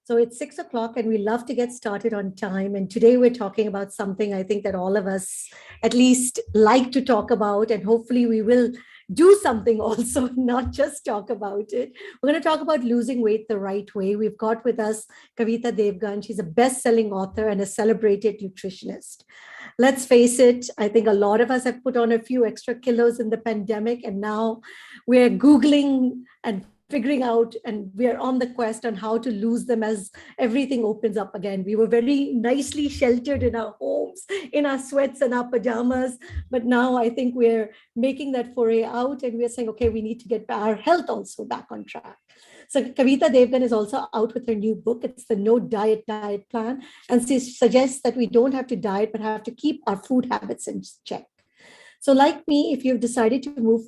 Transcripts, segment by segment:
So it's 6 o'clock and we love to get started on time. And today we're talking about something I think that all of us at least like to talk about. And hopefully we will do something also, not just talk about it. We're going to talk about losing weight the right way. We've got with us Kavita Devgan. She's a best-selling author and a celebrated nutritionist. Let's face it, I think a lot of us have put on a few extra kilos in the pandemic, and now we're Googling and figuring out, and we're on the quest on how to lose them as everything opens up again. We were very nicely sheltered in our homes, in our sweats and our pajamas, but now I think we're making that foray out and we're saying, okay, we need to get our health also back on track. So Kavita Devgan is also out with her new book. It's the No Diet Plan. And she suggests that we don't have to diet, but have to keep our food habits in check. So like me, if you've decided to move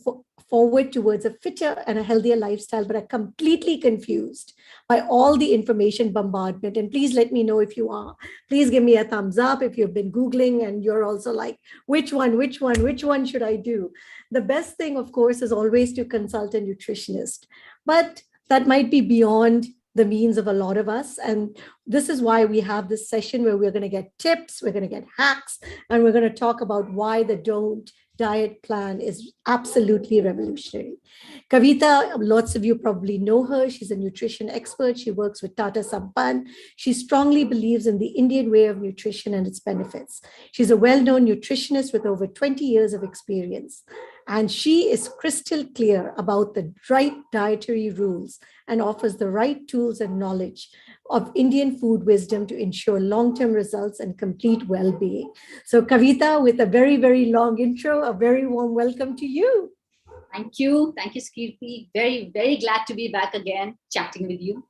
forward towards a fitter and a healthier lifestyle, but are completely confused by all the information bombardment, and please let me know if you are. Please give me a thumbs up if you've been Googling and you're also like, which one should I do? The best thing, of course, is always to consult a nutritionist. But that might be beyond the means of a lot of us. And this is why we have this session where we're going to get tips, we're going to get hacks, and we're going to talk about why the Don't Diet Plan is absolutely revolutionary. Kavita, lots of you probably know her. She's a nutrition expert. She works with Tata Sampann. She strongly believes in the Indian way of nutrition and its benefits. She's a well-known nutritionist with over 20 years of experience. And she is crystal clear about the right dietary rules and offers the right tools and knowledge of Indian food wisdom to ensure long-term results and complete well-being. So Kavita, with a very, very long intro, a very warm welcome to you. Thank you. Thank you, Skirti. Very, very glad to be back again, chatting with you.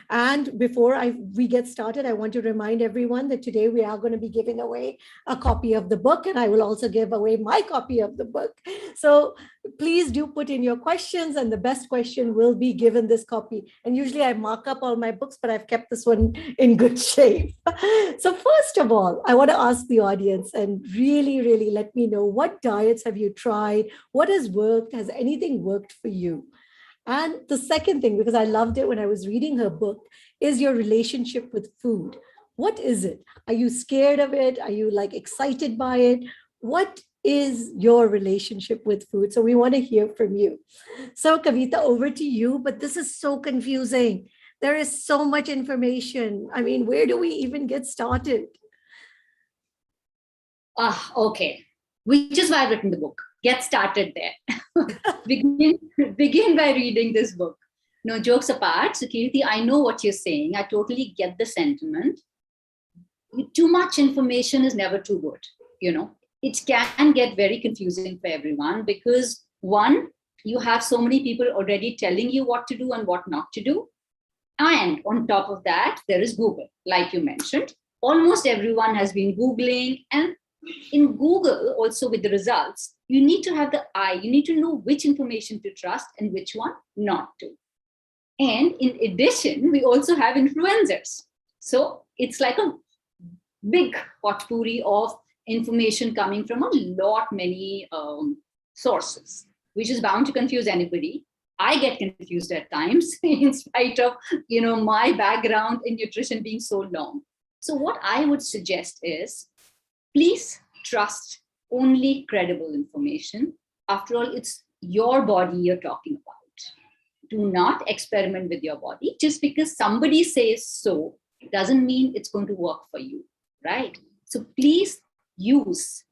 And before we get started, I want to remind everyone that today we are going to be giving away a copy of the book, and I will also give away my copy of the book. So please do put in your questions, and the best question will be given this copy. And usually I mark up all my books, but I've kept this one in good shape. So first of all, I want to ask the audience and really, really let me know, what diets have you tried? What has worked? Has anything worked for you? And the second thing, because I loved it when I was reading her book, is your relationship with food. What is it? Are you scared of it? Are you like excited by it? What is your relationship with food? So we want to hear from you. So Kavita, over to you, but this is so confusing. There is so much information. I mean, where do we even get started? Okay. Which is why I've written the book. Get started there. begin by reading this book. No, jokes apart, Sukirti, I know what you're saying. I totally get the sentiment. Too much information is never too good. It can get very confusing for everyone because, one, you have so many people already telling you what to do and what not to do. And on top of that, there is Google, like you mentioned. Almost everyone has been Googling, and in Google, also with the results, you need to have the eye. You need to know which information to trust and which one not to. And in addition, we also have influencers. So it's like a big potpourri of information coming from many sources, which is bound to confuse anybody. I get confused at times in spite of, my background in nutrition being so long. So what I would suggest is, please trust only credible information. After all, it's your body you're talking about. Do not experiment with your body. Just because somebody says so doesn't mean it's going to work for you, right? So please use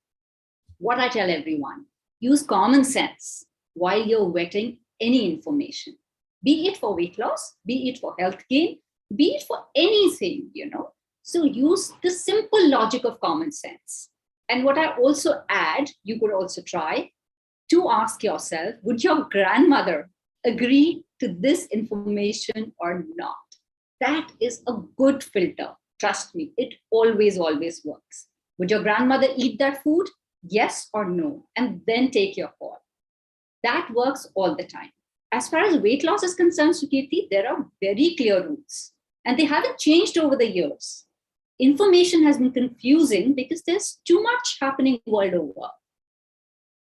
what I tell everyone. Use common sense while you're vetting any information, be it for weight loss, be it for health gain, be it for anything, So use the simple logic of common sense. And what I also add, you could also try to ask yourself, would your grandmother agree to this information or not? That is a good filter. Trust me, it always works. Would your grandmother eat that food? Yes or no? And then take your call. That works all the time. As far as weight loss is concerned, Sukirti, there are very clear rules, and they haven't changed over the years. Information has been confusing because there's too much happening world over.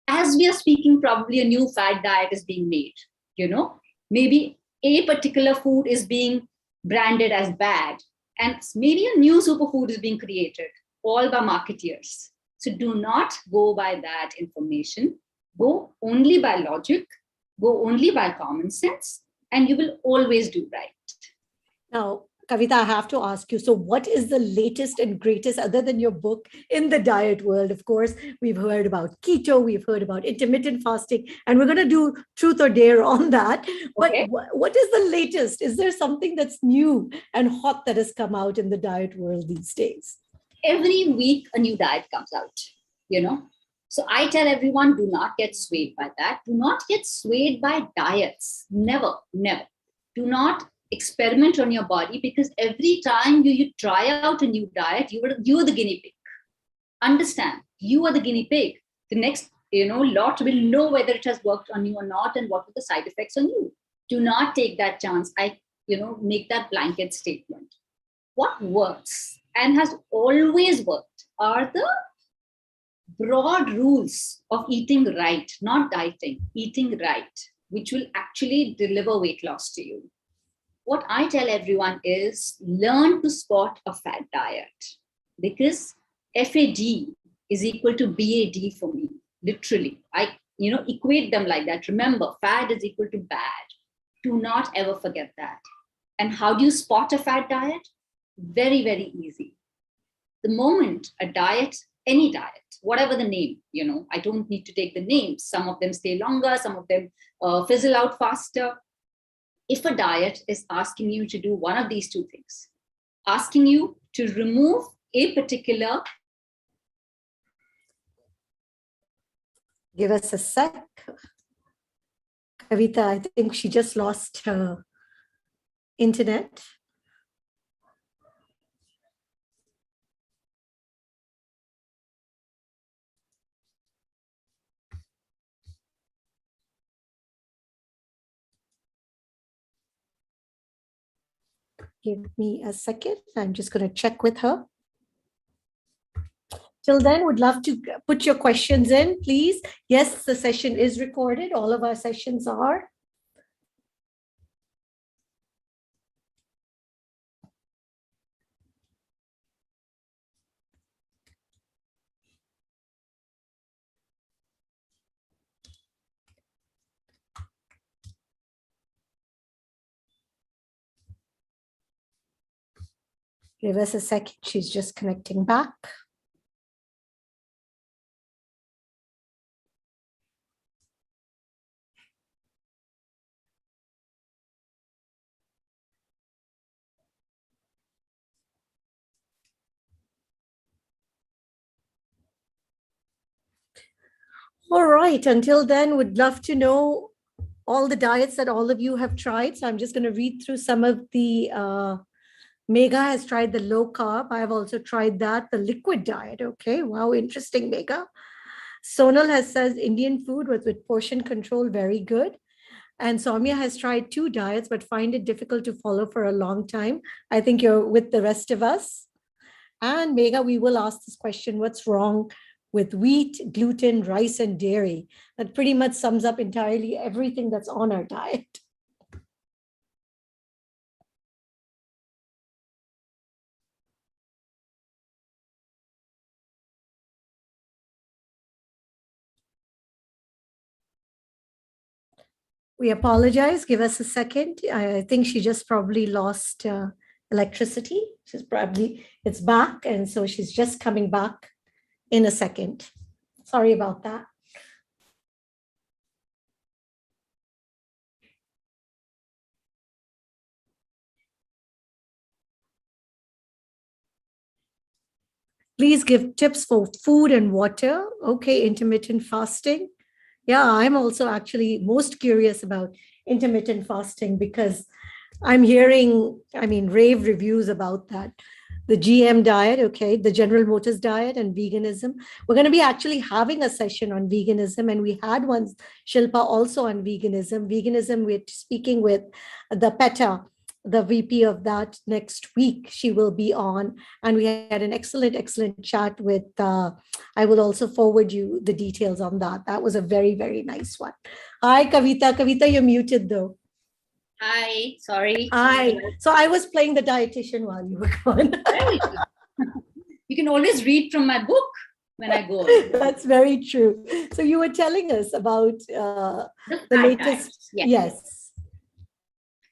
As we are speaking, probably a new fad diet is being made. Maybe a particular food is being branded as bad. And maybe a new superfood is being created, all by marketeers. So do not go by that information. Go only by logic, go only by common sense, and you will always do right. Now, Kavita, I have to ask you, so what is the latest and greatest, other than your book, in the diet world? Of course, we've heard about keto, we've heard about intermittent fasting, and we're going to do truth or dare on that. But Okay. what is the latest? Is there something that's new and hot that has come out in the diet world these days? Every week, a new diet comes out, you know. So I tell everyone, do not get swayed by that. Do not get swayed by diets. Never, never. Do not experiment on your body, because every time you try out a new diet, you are the guinea pig. Understand, you are the guinea pig. The next lot will know whether it has worked on you or not, and what are the side effects on you. Do not take that chance. I make that blanket statement. What works and has always worked are the broad rules of eating right, not dieting, eating right, which will actually deliver weight loss to you. What I tell everyone is learn to spot a fad diet, because FAD is equal to BAD for me, literally. I equate them like that. Remember, fad is equal to bad. Do not ever forget that. And how do you spot a fad diet? Very, very easy. The moment a diet, any diet, whatever the name, I don't need to take the names. Some of them stay longer, some of them fizzle out faster. If a diet is asking you to do one of these two things, asking you to remove a particular... Give us a sec. Kavita, I think she just lost her internet. Give me a second. I'm just going to check with her. Till then, would love to put your questions in, please. Yes, the session is recorded. All of our sessions are. Give us a second. She's just connecting back. All right. Until then, would love to know all the diets that all of you have tried. So I'm just going to read through some of the... Megha has tried the low carb. I have also tried that, the liquid diet. Okay, wow, interesting, Megha. Sonal has said Indian food with portion control, very good. And Soumya has tried 2 diets, but find it difficult to follow for a long time. I think you're with the rest of us. And Megha, we will ask this question, what's wrong with wheat, gluten, rice, and dairy? That pretty much sums up entirely everything that's on our diet. We apologize. Give us a second. I think she just probably lost electricity. It's back. And so she's just coming back in a second. Sorry about that. Please give tips for food and water. Okay, intermittent fasting. Yeah, I'm also actually most curious about intermittent fasting, because I'm hearing, rave reviews about that. The GM diet, okay, the General Motors diet, and veganism. We're going to be actually having a session on veganism, and we had one, Shilpa, also on veganism. Veganism, we're speaking with the PETA, the VP of that, next week. She will be on, and we had an excellent chat with, I will also forward you the details on that. That was a very, very nice one. Hi, Kavita. Kavita, you're muted though. Hi, sorry. Hi. So I was playing the dietitian while you were gone. Well, you can always read from my book when I go away. That's very true. So you were telling us about The the fat latest. diets. Yes. Yes.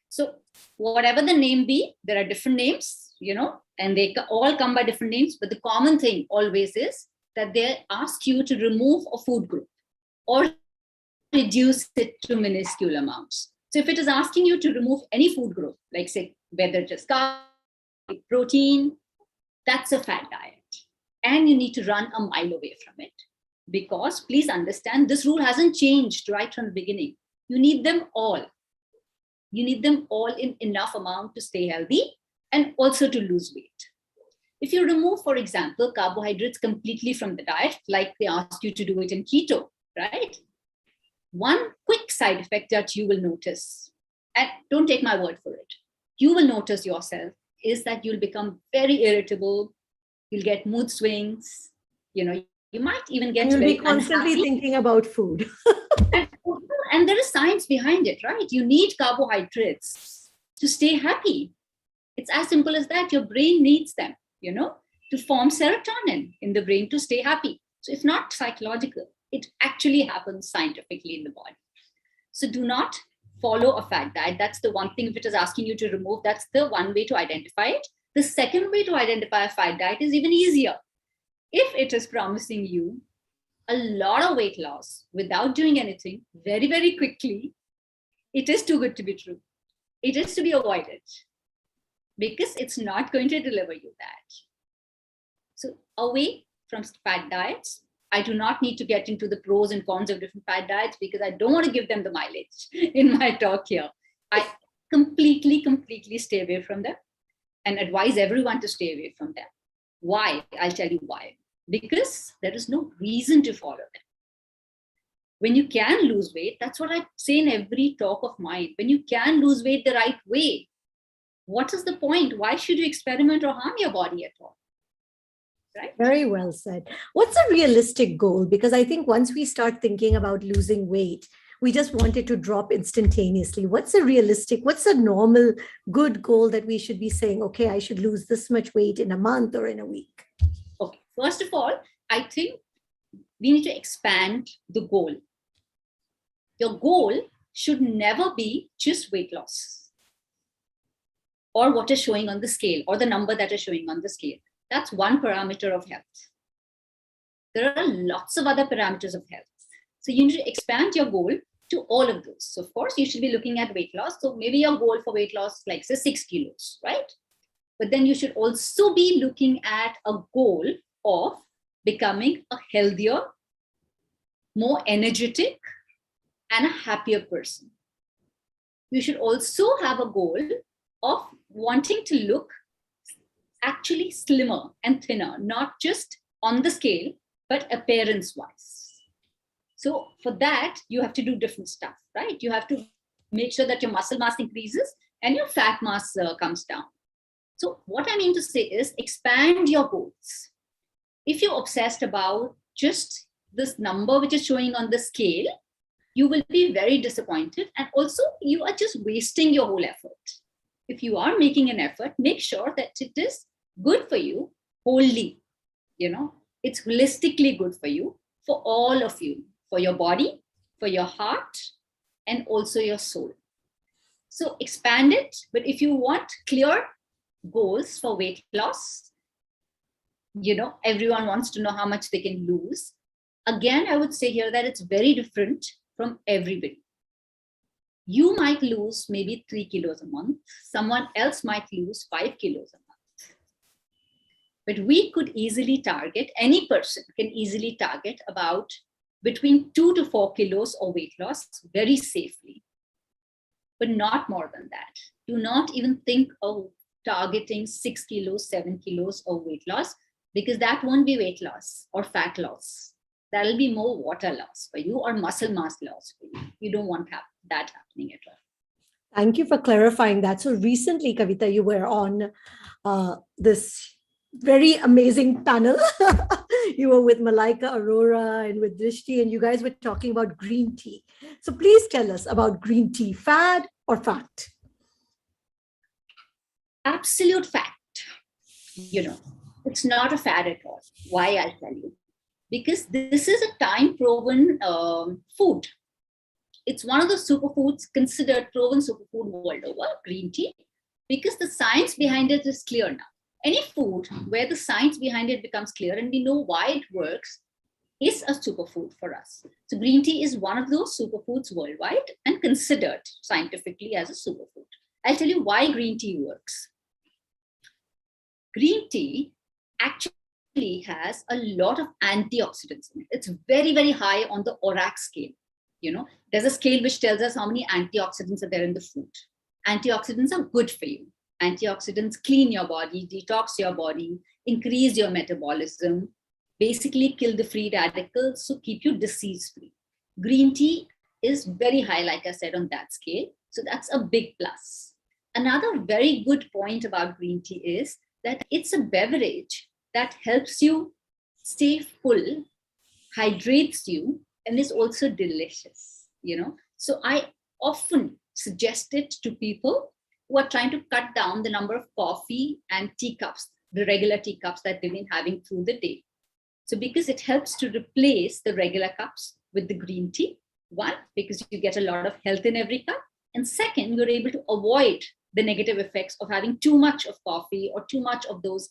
So whatever the name be, there are different names, and they all come by different names. But the common thing always is that they ask you to remove a food group or reduce it to minuscule amounts. So if it is asking you to remove any food group, like say whether just carb, protein, that's a fat diet. And you need to run a mile away from it. Because please understand, this rule hasn't changed right from the beginning. You need them all. You need them all in enough amount to stay healthy and also to lose weight. If you remove, for example, carbohydrates completely from the diet, like they ask you to do it in keto, right? One quick side effect that you will notice, and don't take my word for it, you will notice yourself, is that you'll become very irritable, you'll get mood swings, you might even get And you'll be very constantly unhappy. thinking about food. And there is science behind it, right? You need carbohydrates to stay happy. It's as simple as that. Your brain needs them, to form serotonin in the brain to stay happy. So it's not psychological. It actually happens scientifically in the body. So do not follow a fat diet. That's the one thing. If it is asking you to remove, that's the one way to identify it. The second way to identify a fat diet is even easier. If it is promising you a lot of weight loss without doing anything very, very quickly, it is too good to be true. It is to be avoided because it's not going to deliver you that. So away from fat diets. I do not need to get into the pros and cons of different fat diets because I don't want to give them the mileage in my talk here. I completely stay away from them and advise everyone to stay away from them. Why? I'll tell you why. Because there is no reason to follow them. When you can lose weight, that's what I say in every talk of mine. When you can lose weight the right way, what is the point? Why should you experiment or harm your body at all? Right? Very well said. What's a realistic goal? Because I think once we start thinking about losing weight, we just want it to drop instantaneously. What's a normal good goal that we should be saying, okay, I should lose this much weight in a month or in a week? Okay, first of all, I think we need to expand the goal. Your goal should never be just weight loss or what is showing on the scale or the number that is showing on the scale. That's one parameter of health. There are lots of other parameters of health. So you need to expand your goal to all of those. So of course, you should be looking at weight loss. So maybe your goal for weight loss, like say 6 kilos, right? But then you should also be looking at a goal of becoming a healthier, more energetic, and a happier person. You should also have a goal of wanting to look actually slimmer and thinner, not just on the scale, but appearance wise. So for that, you have to do different stuff, right? You have to make sure that your muscle mass increases and your fat mass comes down. So what I mean to say is expand your goals. If you're obsessed about just this number which is showing on the scale, you will be very disappointed. And also you are just wasting your whole effort. If you are making an effort, make sure that it is good for you wholly. It's holistically good for you, for all of you, for your body, for your heart, and also your soul. So expand it. But if you want clear goals for weight loss, everyone wants to know how much they can lose. Again, I would say here that it's very different from everybody. You might lose maybe 3 kilos a month. Someone else might lose 5 kilos a month. But we could easily target, any person can easily target about between 2 to 4 kilos of weight loss very safely, but not more than that. Do not even think of targeting 6 kilos, 7 kilos of weight loss, because that won't be weight loss or fat loss. That'll be more water loss for you or muscle mass loss for you. You don't want that happening at all. Thank you for clarifying that. So recently, Kavita, you were on this very amazing panel. You were with Malaika Arora and with Drishti, and you guys were talking about green tea. So please tell us about green tea, fad or fact? absolute fact. It's not a fad at all. Why? I'll tell you. Because this is a time-proven food. It's one of the superfoods considered proven superfood world over, green tea, because the science behind it is clear now. Any food where the science behind it becomes clear and we know why it works is a superfood for us. So green tea is one of those superfoods worldwide and considered scientifically as a superfood. I'll tell you why green tea works. Green tea actually has a lot of antioxidants in it. It's very, very high on the ORAC scale. There's a scale which tells us how many antioxidants are there in the food. Antioxidants are good for you. Antioxidants clean your body, detox your body, increase your metabolism, basically kill the free radicals, so keep you disease-free. Green tea is very high, like I said, on that scale. So that's a big plus. Another very good point about green tea is that it's a beverage that helps you stay full, hydrates you, and is also delicious, So I often suggest it to people who are trying to cut down the number of coffee and teacups, the regular teacups that they've been having through the day. So because it helps to replace the regular cups with the green tea, one, because you get a lot of health in every cup, and second, you're able to avoid the negative effects of having too much of coffee or too much of those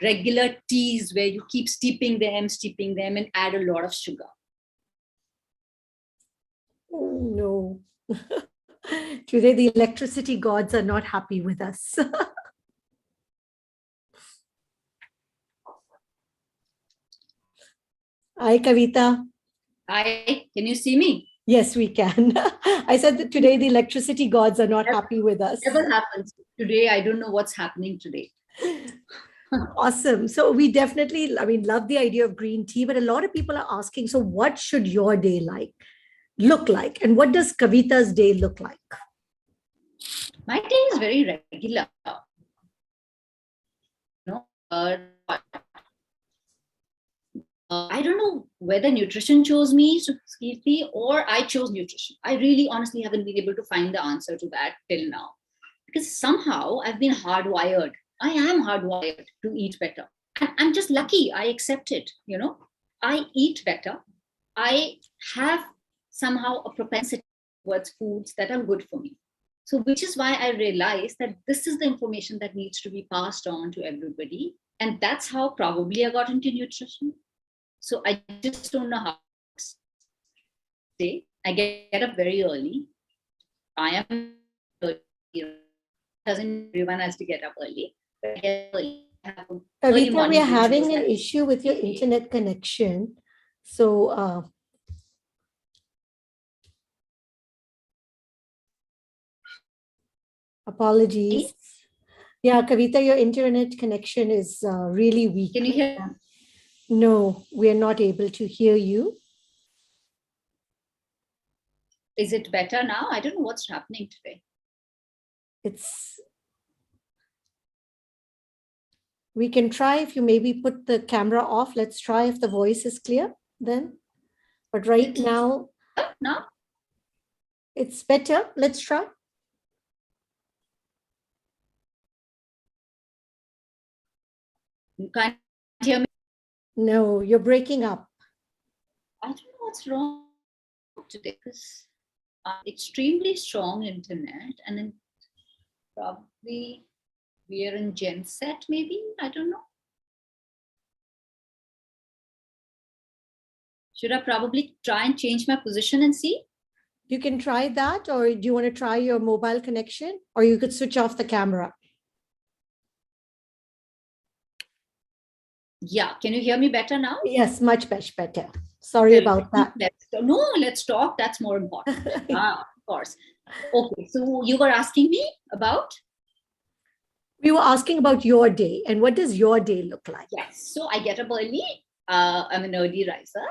regular teas where you keep steeping them and add a lot of sugar. Oh, no. Today, the electricity gods are not happy with us. Hi, Kavita. Hi, can you see me? Yes, we can. I said that today the electricity gods are not happy with us. Never happens. Today, I don't know what's happening today. Awesome. So we definitely, love the idea of green tea, but a lot of people are asking, so what should your day look like? And what does Kavita's day look like? My day is very regular. I don't know whether nutrition chose me, Kirti, or I chose nutrition. I really honestly haven't been able to find the answer to that till now. Because somehow I've been hardwired. I am hardwired to eat better. And I'm just lucky. I accept it. I eat better. I have somehow a propensity towards foods that are good for me. So which is why I realized that this is the information that needs to be passed on to everybody. And that's how probably I got into nutrition. So I just don't know how to say. I get up very early. I am early. Doesn't everyone has to get up early. But I get early. Kavita, we are having an issue with your internet connection. So apologies. Yeah, Kavita, your internet connection is really weak. Can you hear? No, we are not able to hear you. Is it better now? I don't know what's happening today. We can try if you maybe put the camera off. Let's try if the voice is clear then. But right now, it's better. Let's try. You can't hear me? No, you're breaking up. I don't know what's wrong today because extremely strong internet, and then probably we are in gen set, maybe. I don't know. Should I probably try and change my position and see? You can try that, or do you want to try your mobile connection, or you could switch off the camera? Yeah, can you hear me better now? Yes, much better. Sorry about that. Let's talk. That's more important. Of course. Okay, so you were asking me about? We were asking about your day, and what does your day look like? Yes, so I get up early. I'm an early riser.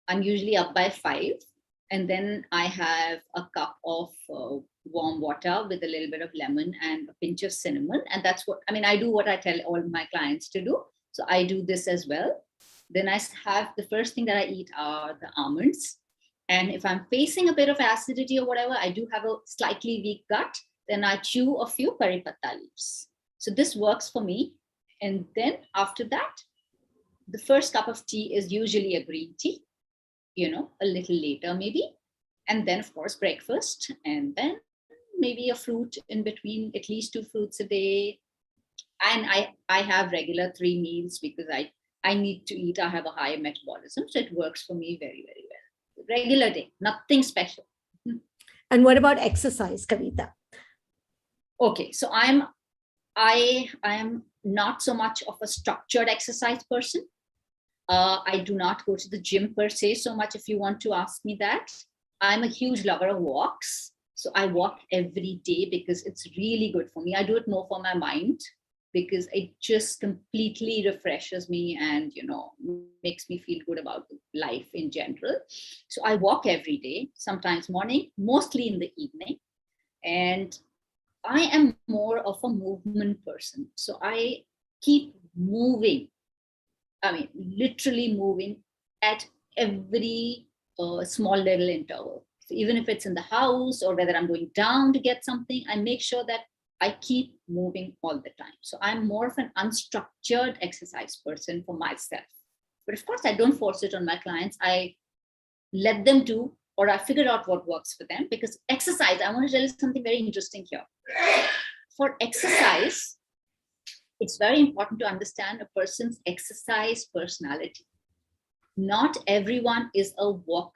I'm usually up by 5. And then I have a cup of warm water with a little bit of lemon and a pinch of cinnamon. And that's I do what I tell all my clients to do. So I do this as well. Then I have the first thing that I eat are the almonds. And if I'm facing a bit of acidity or whatever, I do have a slightly weak gut. Then I chew a few curry patta leaves. So this works for me. And then after that, the first cup of tea is usually a green tea, a little later maybe. And then, of course, breakfast. And then maybe a fruit in between, at least 2 fruits a day. And I have regular 3 meals because I need to eat. I have a higher metabolism. So it works for me very, very well. Regular day, nothing special. And what about exercise, Kavita? Okay, so I am not so much of a structured exercise person. I do not go to the gym per se so much, if you want to ask me that. I'm a huge lover of walks. So I walk every day because it's really good for me. I do it more for my mind because it just completely refreshes me and, makes me feel good about life in general. So I walk every day, sometimes morning, mostly in the evening. And I am more of a movement person. So I keep moving. I mean, literally moving at every small little interval. So even if it's in the house or whether I'm going down to get something, I make sure that I keep moving all the time. So I'm more of an unstructured exercise person for myself. But of course, I don't force it on my clients. I let them do, or I figure out what works for them. Because exercise, I want to tell you something very interesting here. For exercise, it's very important to understand a person's exercise personality. Not everyone is a walk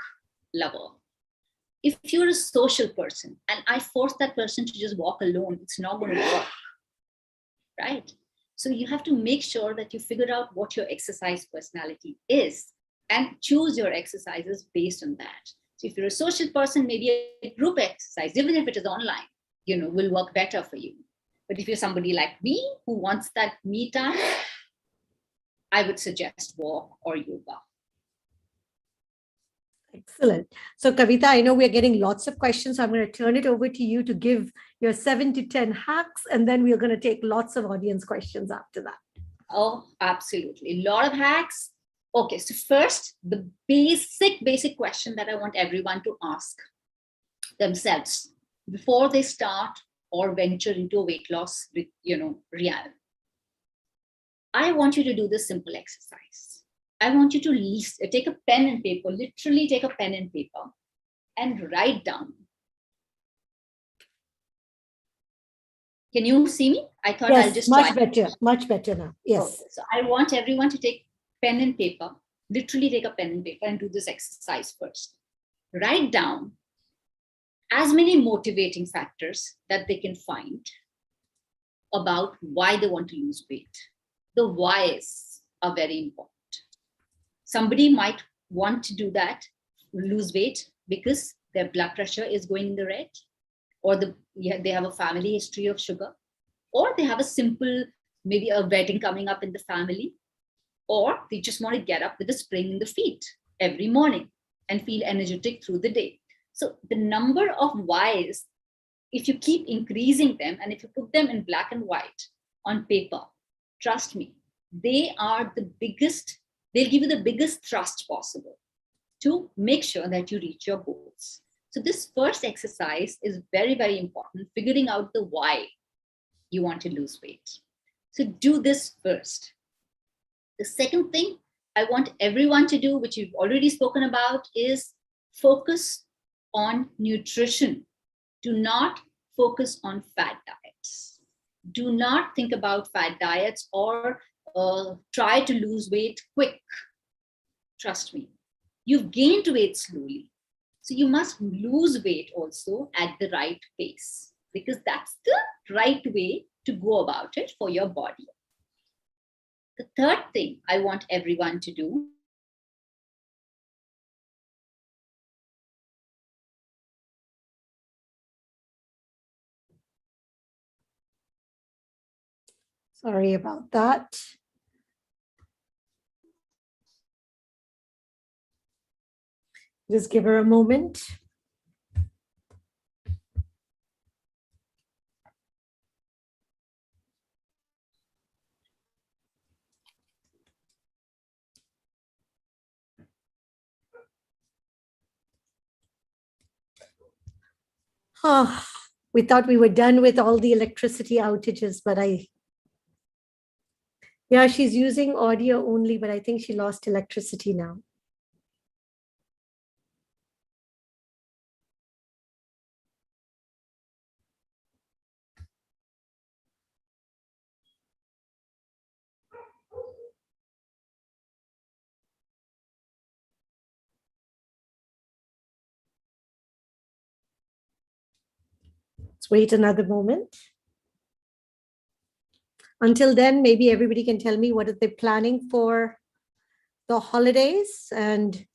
lover. If you're a social person and I force that person to just walk alone, it's not going to work, right? So you have to make sure that you figure out what your exercise personality is and choose your exercises based on that. So if you're a social person, maybe a group exercise, even if it is online, will work better for you. But if you're somebody like me who wants that me time, I would suggest walk or yoga. Excellent. So, Kavita, I know we're getting lots of questions. So I'm going to turn it over to you to give your 7 to 10 hacks, and then we're going to take lots of audience questions after that. Oh, absolutely. A lot of hacks. Okay, so first, the basic question that I want everyone to ask themselves before they start or venture into a weight loss, realm. I want you to do this simple exercise. I want you to take a pen and paper, literally take a pen and paper and write down. Can you see me? I thought yes, I'll just much better now. Yes. Okay. So I want everyone to take pen and paper, literally take a pen and paper and do this exercise first. Write down as many motivating factors that they can find about why they want to lose weight. The whys are very important. Somebody might want to do that, lose weight, because their blood pressure is going in the red, or they have a family history of sugar, or they have a simple, maybe a wedding coming up in the family, or they just want to get up with a spring in the feet every morning and feel energetic through the day. So the number of whys, if you keep increasing them and if you put them in black and white on paper, trust me, they are the biggest, they'll give you the biggest thrust possible to make sure that you reach your goals. So this first exercise is very, very important, figuring out the why you want to lose weight. So do this first. The second thing I want everyone to do, which you've already spoken about, is focus on nutrition. Do not focus on fad diets. Do not think about fad diets or try to lose weight quick. Trust me, you've gained weight slowly. So you must lose weight also at the right pace, because that's the right way to go about it for your body. The third thing I want everyone to do Sorry about that. Just give her a moment. We thought we were done with all the electricity outages, but yeah, she's using audio only, but I think she lost electricity now. Let's wait another moment. Until then, maybe everybody can tell me what are they planning for the holidays and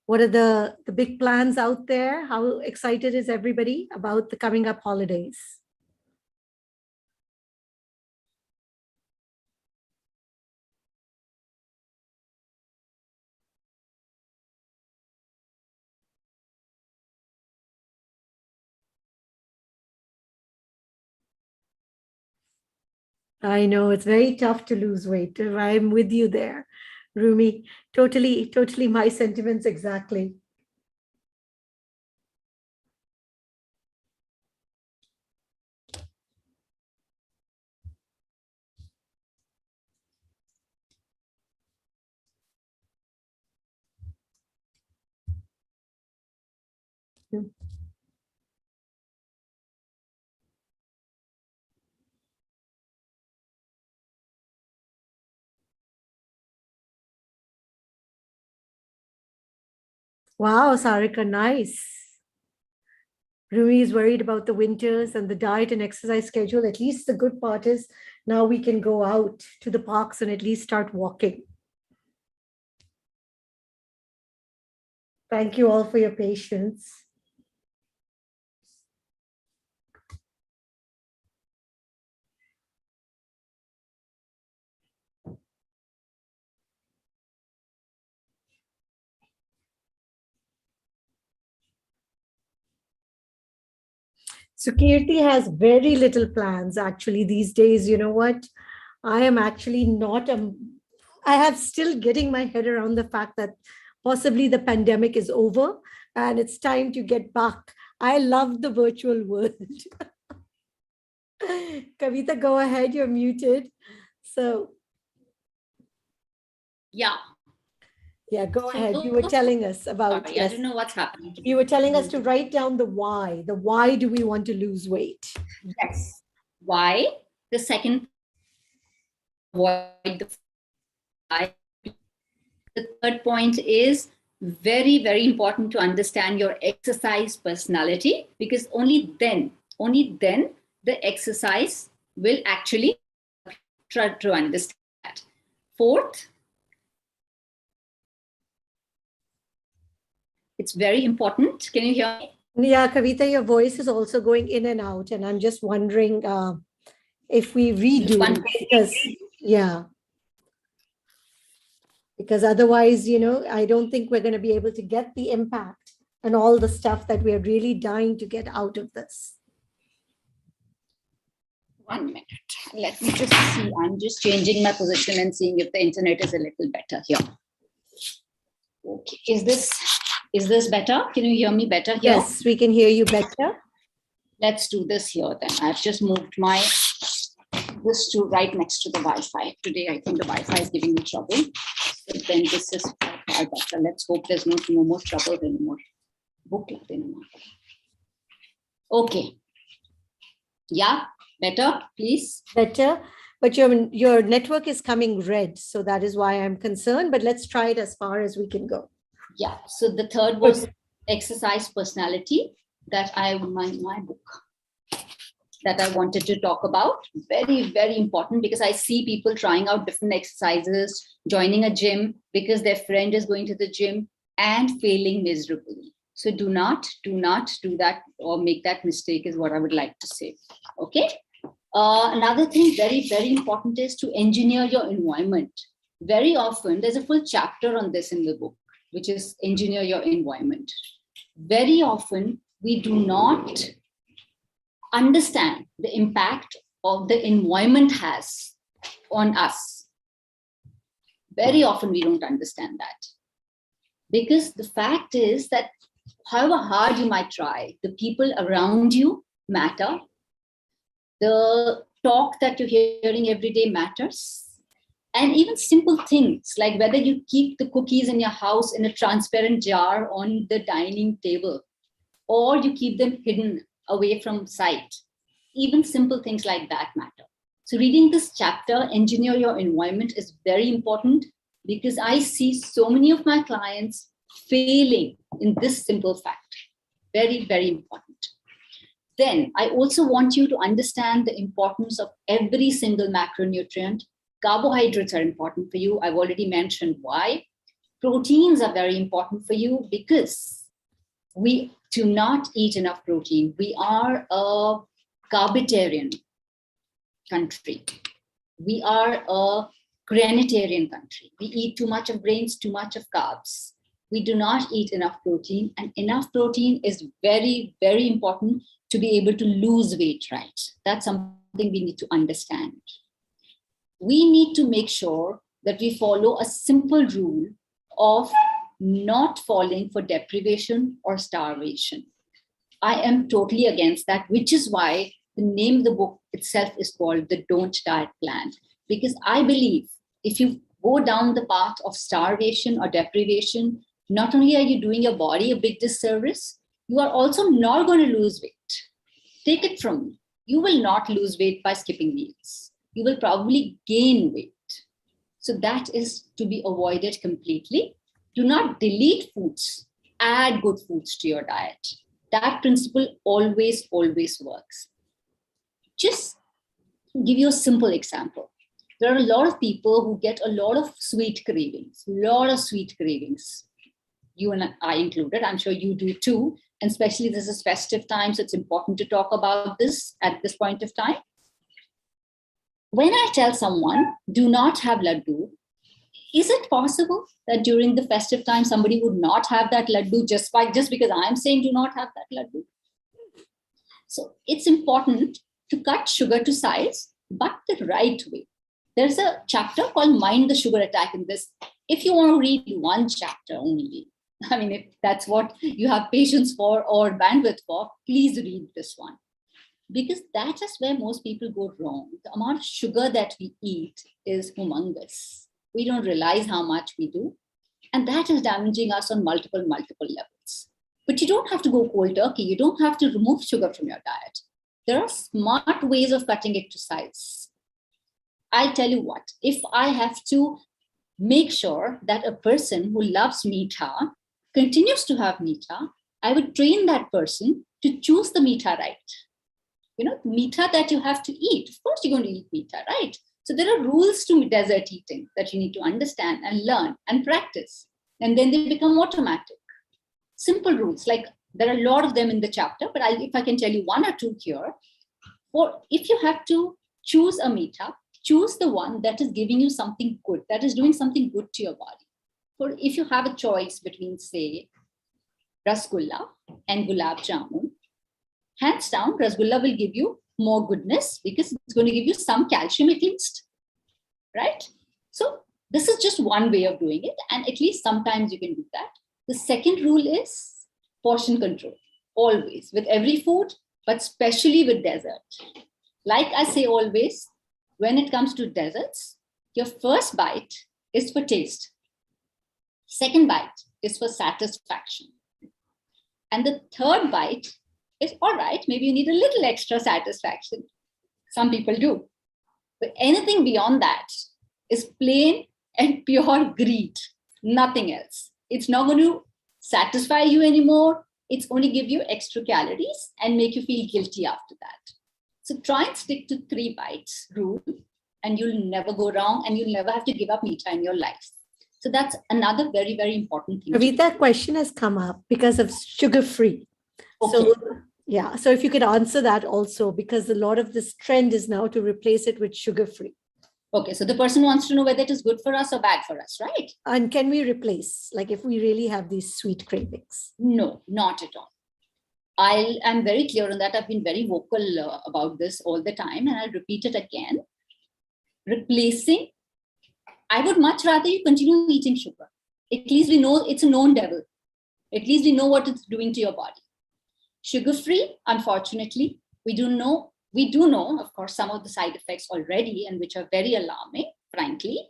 what are the big plans out there? How excited is everybody about the coming up holidays? I know it's very tough to lose weight. I'm with you there, Rumi. Totally my sentiments exactly. Wow, Sarika, nice. Rumi is worried about the winters and the diet and exercise schedule. At least the good part is now we can go out to the parks and at least start walking. Thank you all for your patience. So Kirti has very little plans actually these days. You know what? I am actually not, I have still getting my head around the fact that possibly the pandemic is over and it's time to get back. I love the virtual world. Kavita, go ahead. You're muted. So Yeah. Yeah, go ahead. You were telling us about. Sorry, yes. I don't know what's happening. You were telling us to write down the why. The why do we want to lose weight? Yes. Why? The second, avoid the why. The third point is very, very important to understand your exercise personality, because only then the exercise will actually try to understand that. Fourth, it's very important. Can you hear me? Yeah, Kavita, your voice is also going in and out. And I'm just wondering if we redo it, because, yeah. Because otherwise, you know, I don't think we're going to be able to get the impact and all the stuff that we're really dying to get out of this. 1 minute. Let me just see. I'm just changing my position and seeing if the internet is a little better here. Okay. Is this better? Can you hear me better here? Yes, we can hear you better. Let's do this here then. I've just moved this to right next to the Wi-Fi. Today, I think the Wi-Fi is giving me trouble. So then this is far better. Let's hope there's no more trouble anymore. Okay. Yeah, better, please. Better, but your network is coming red, so that is why I'm concerned. But let's try it as far as we can go. Yeah. So the third was exercise personality that my book that I wanted to talk about. Very, very important, because I see people trying out different exercises, joining a gym because their friend is going to the gym and failing miserably. So do not do that or make that mistake, is what I would like to say. Okay. Another thing very, very important is to engineer your environment. Very often, there's a full chapter on this in the book, which is engineer your environment. Very often, we do not understand the impact of the environment has on us. Very often, we don't understand that. Because the fact is that however hard you might try, the people around you matter. The talk that you're hearing every day matters. And even simple things like whether you keep the cookies in your house in a transparent jar on the dining table, or you keep them hidden away from sight. Even simple things like that matter. So reading this chapter, Engineer Your Environment, is very important because I see so many of my clients failing in this simple fact. Very, very important. Then I also want you to understand the importance of every single macronutrient. Carbohydrates are important for you. I've already mentioned why. Proteins are very important for you because we do not eat enough protein. We are a carbitarian country. We are a granitarian country. We eat too much of grains, too much of carbs. We do not eat enough protein, and enough protein is very, very important to be able to lose weight, right? That's something we need to understand. We need to make sure that we follow a simple rule of not falling for deprivation or starvation. I am totally against that, which is why the name of the book itself is called The Don't Diet Plan. Because I believe if you go down the path of starvation or deprivation, not only are you doing your body a big disservice, you are also not going to lose weight. Take it from me. You will not lose weight by skipping meals. You will probably gain weight. So that is to be avoided completely. Do not delete foods. Add good foods to your diet. That principle always, always works. Just give you a simple example. There are a lot of people who get a lot of sweet cravings, You and I included. I'm sure you do too. And especially this is festive time, so it's important to talk about this at this point of time. When I tell someone, do not have laddu, is it possible that during the festive time, somebody would not have that laddu just because I'm saying do not have that laddu? So it's important to cut sugar to size, but the right way. There's a chapter called Mind the Sugar Attack in this. If you want to read one chapter only, I mean, if that's what you have patience for or bandwidth for, please read this one. Because that is where most people go wrong. The amount of sugar that we eat is humongous. We don't realize how much we do. And that is damaging us on multiple levels. But you don't have to go cold turkey. You don't have to remove sugar from your diet. There are smart ways of cutting it to size. I'll tell you what, if I have to make sure that a person who loves meetha continues to have meetha, I would train that person to choose the meetha right. You know, meetha that you have to eat. Of course, you're going to eat meetha, right? So there are rules to dessert eating that you need to understand and learn and practice. And then they become automatic. Simple rules, like there are a lot of them in the chapter, but if I can tell you one or two here, or if you have to choose a meetha, choose the one that is giving you something good, that is doing something good to your body. Or if you have a choice between, say, rasgulla and gulab jamun, hands down, rasgulla will give you more goodness because it's going to give you some calcium at least, right? So this is just one way of doing it. And at least sometimes you can do that. The second rule is portion control, always, with every food, but especially with dessert. Like I say always, when it comes to desserts, your first bite is for taste. Second bite is for satisfaction. And the third bite is, all right, maybe you need a little extra satisfaction. Some people do. But anything beyond that is plain and pure greed, nothing else. It's not going to satisfy you anymore. It's going to give you extra calories and make you feel guilty after that. So try and stick to 3 bites rule, and you'll never go wrong, and you'll never have to give up meat in your life. So that's another very, very important thing. Kavita, question has come up because of sugar-free. Okay. So, yeah. So if you could answer that also, because a lot of this trend is now to replace it with sugar-free. Okay. So the person wants to know whether it is good for us or bad for us, right? And can we replace, like if we really have these sweet cravings? No, not at all. I am very clear on that. I've been very vocal about this all the time, and I'll repeat it again. Replacing, I would much rather you continue eating sugar. At least we know it's a known devil. At least we know what it's doing to your body. Sugar-free, unfortunately, We do know, of course, some of the side effects already, and which are very alarming, frankly.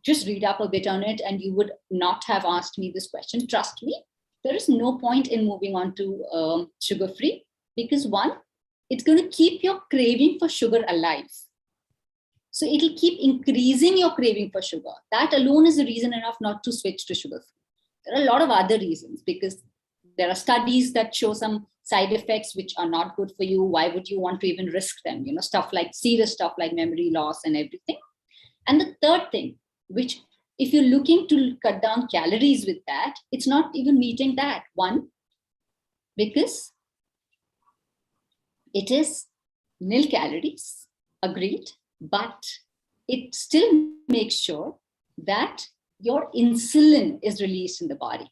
Just read up a bit on it and you would not have asked me this question. Trust me, there is no point in moving on to sugar-free, because one, it's going to keep your craving for sugar alive. So it'll keep increasing your craving for sugar. That alone is a reason enough not to switch to sugar-free. There are a lot of other reasons, because there are studies that show some side effects which are not good for you. Why would you want to even risk them? Stuff like serious stuff like memory loss and everything. And the third thing, which if you're looking to cut down calories with that, it's not even meeting that. One, because it is nil calories, agreed, but it still makes sure that your insulin is released in the body.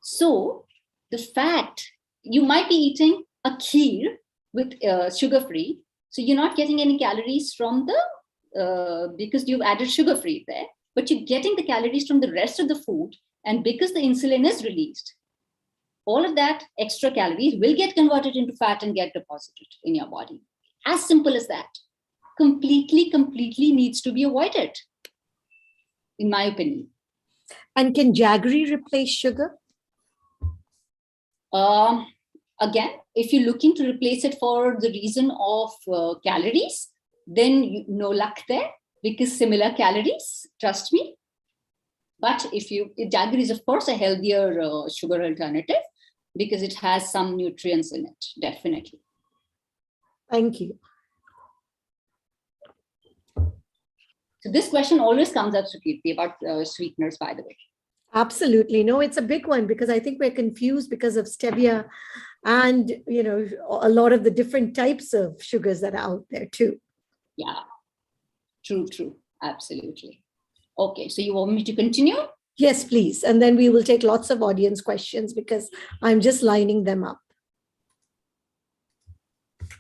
So the fact, you might be eating a kheer with sugar-free, so you're not getting any calories from the, because you've added sugar-free there, but you're getting the calories from the rest of the food. And because the insulin is released, all of that extra calories will get converted into fat and get deposited in your body. As simple as that. Completely needs to be avoided, in my opinion. And can Jaggery replace sugar? Again, if you're looking to replace it for the reason of calories, then no luck there, because similar calories, trust me. But if Jaggery is of course a healthier sugar alternative, because it has some nutrients in it, definitely. Thank you. So this question always comes up, Sukirti, about sweeteners, by the way. Absolutely. No, it's a big one, because I think we're confused because of stevia and, a lot of the different types of sugars that are out there too. Yeah, true. Absolutely. Okay, so you want me to continue? Yes, please. And then we will take lots of audience questions, because I'm just lining them up.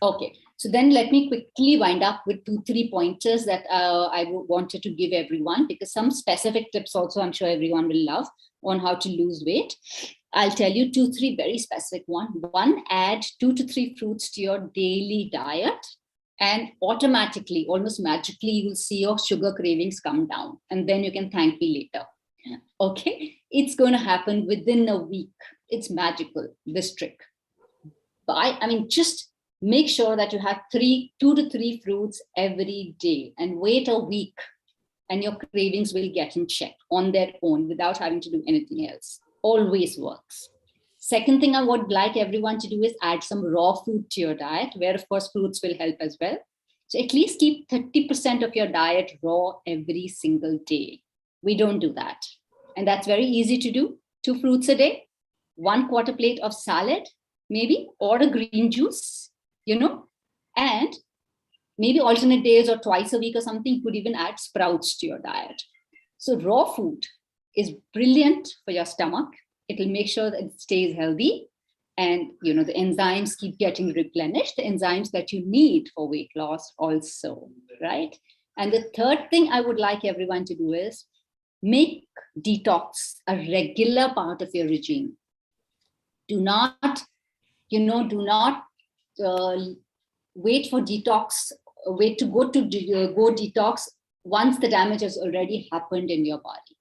Okay, so then let me quickly wind up with 2-3 pointers that I wanted to give everyone, because some specific tips also I'm sure everyone will love on how to lose weight. I'll tell you 2-3 very specific ones. One, add 2 to 3 fruits to your daily diet, and automatically, almost magically, you will see your sugar cravings come down, and then you can thank me later. Okay, it's going to happen within a week. It's magical, this trick. Just make sure that you have 2 to 3 fruits every day, and wait a week, and your cravings will get in check on their own without having to do anything else. Always works. Second thing I would like everyone to do is add some raw food to your diet, where of course fruits will help as well. So at least keep 30% of your diet raw every single day. We don't do that. And that's very easy to do. 2 fruits a day, 1/4 plate of salad, maybe, or a green juice, and maybe alternate days or twice a week or something. You could even add sprouts to your diet. So raw food is brilliant for your stomach. It'll make sure that it stays healthy, and the enzymes keep getting replenished, the enzymes that you need for weight loss also, right? And the third thing I would like everyone to do is make detox a regular part of your regime. Do not wait for detox, wait to go detox once the damage has already happened in your body.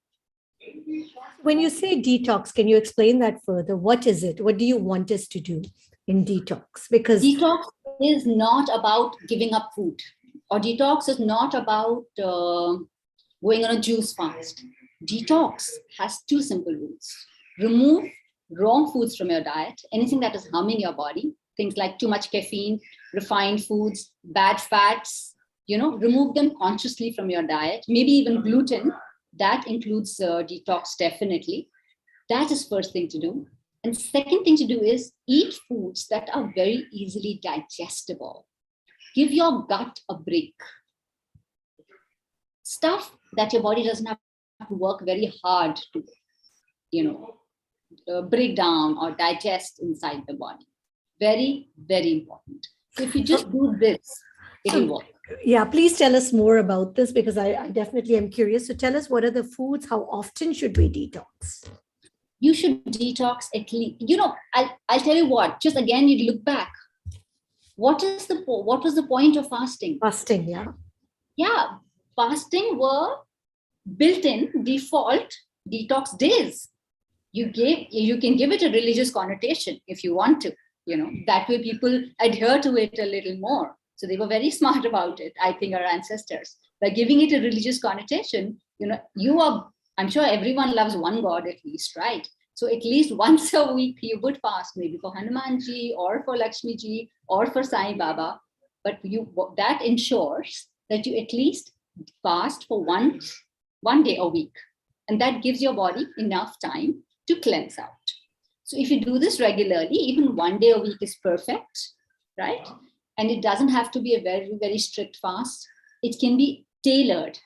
When you say detox, can you explain that further? What is it? What do you want us to do in detox? Because detox is not about giving up food, or detox is not about going on a juice fast. Detox has 2 simple rules. Remove wrong foods from your diet, anything that is harming your body, things like too much caffeine, refined foods, bad fats, remove them consciously from your diet, maybe even gluten. That includes detox, definitely. That is first thing to do. And second thing to do is eat foods that are very easily digestible. Give your gut a break. Stuff that your body doesn't have to work very hard to, break down or digest inside the body. Very, very important. So if you just do this, it'll work. Yeah, please tell us more about this, because I definitely am curious. So tell us, what are the foods? How often should we detox? You should detox at least, I'll tell you what, just again, you look back. what was the point of fasting? Fasting, yeah. Yeah, fasting were built-in default detox days. You can give it a religious connotation if you want to. That way people adhere to it a little more. So they were very smart about it, I think, our ancestors. By giving it a religious connotation, I'm sure everyone loves one God at least, right? So at least once a week you would fast, maybe for Hanumanji or for Lakshmiji or for Sai Baba. But that ensures that you at least fast for one day a week. And that gives your body enough time to cleanse out. So if you do this regularly, even one day a week is perfect, right? And it doesn't have to be a very, very strict fast. It can be tailored,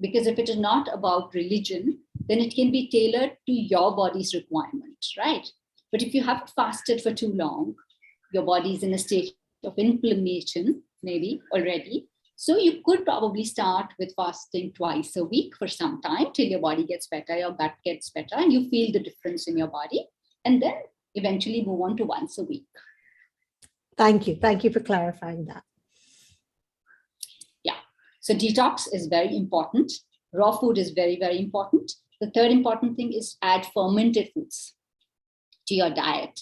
because if it is not about religion, then it can be tailored to your body's requirement, right? But if you have fasted for too long, your body is in a state of inflammation, maybe already. So you could probably start with fasting twice a week for some time till your body gets better, your gut gets better, and you feel the difference in your body. And then eventually move on to once a week. Thank you. Thank you for clarifying that. Yeah. So detox is very important. Raw food is very, very important. The third important thing is add fermented foods to your diet.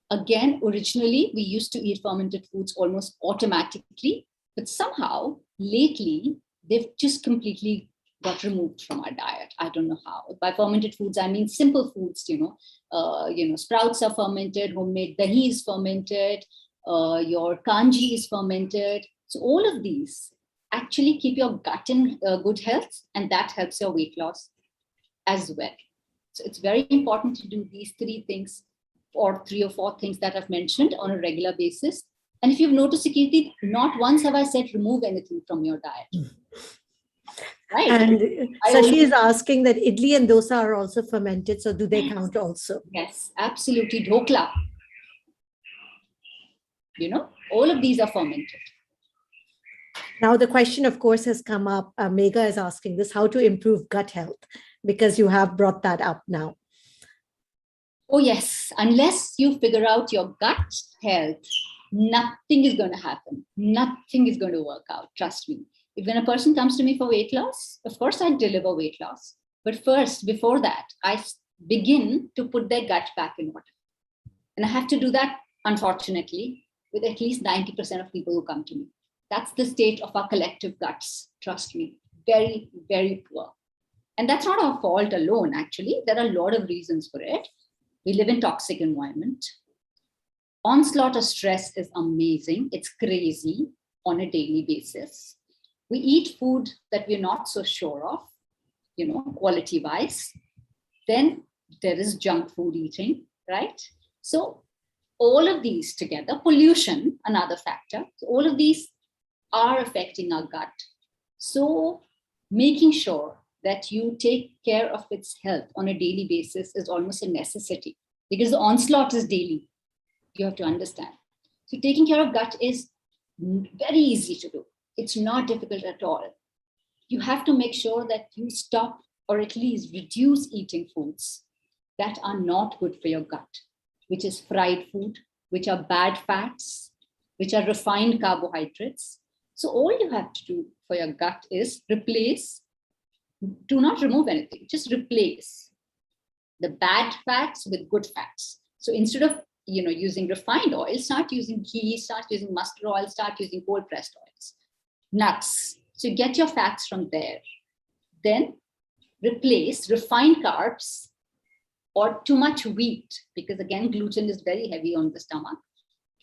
Again, originally, we used to eat fermented foods almost automatically, but somehow lately, they've just completely got removed from our diet. I don't know how. By fermented foods, I mean simple foods, sprouts are fermented, homemade dahi is fermented, your kanji is fermented. So all of these actually keep your gut in good health, and that helps your weight loss as well. So it's very important to do these three things, or three or four things that I've mentioned, on a regular basis. And if you've noticed, Kirti, not once have I said remove anything from your diet. Right. And Sashi is asking that idli and dosa are also fermented. So do they count also? Yes, absolutely. Dhokla. All of these are fermented. Now, the question, of course, has come up. Megha is asking this, how to improve gut health, because you have brought that up now. Oh, yes. Unless you figure out your gut health, nothing is going to happen. Nothing is going to work out. Trust me. If when a person comes to me for weight loss, of course I deliver weight loss. But first, before that, I begin to put their gut back in order. And I have to do that, unfortunately, with at least 90% of people who come to me. That's the state of our collective guts. Trust me. Very, very poor. And that's not our fault alone, actually. There are a lot of reasons for it. We live in toxic environment. Onslaught of stress is amazing. It's crazy on a daily basis. We eat food that we're not so sure of, quality-wise. Then there is junk food eating, right? So all of these together, pollution, another factor. So all of these are affecting our gut. So making sure that you take care of its health on a daily basis is almost a necessity, because the onslaught is daily. You have to understand. So taking care of gut is very easy to do. It's not difficult at all. You have to make sure that you stop, or at least reduce, eating foods that are not good for your gut, which is fried food, which are bad fats, which are refined carbohydrates. So all you have to do for your gut is replace. Do not remove anything, just replace the bad fats with good fats. So instead of using refined oil, start using ghee, start using mustard oil, start using cold pressed oils, nuts. So get your fats from there. Then replace refined carbs or too much wheat, because again, gluten is very heavy on the stomach,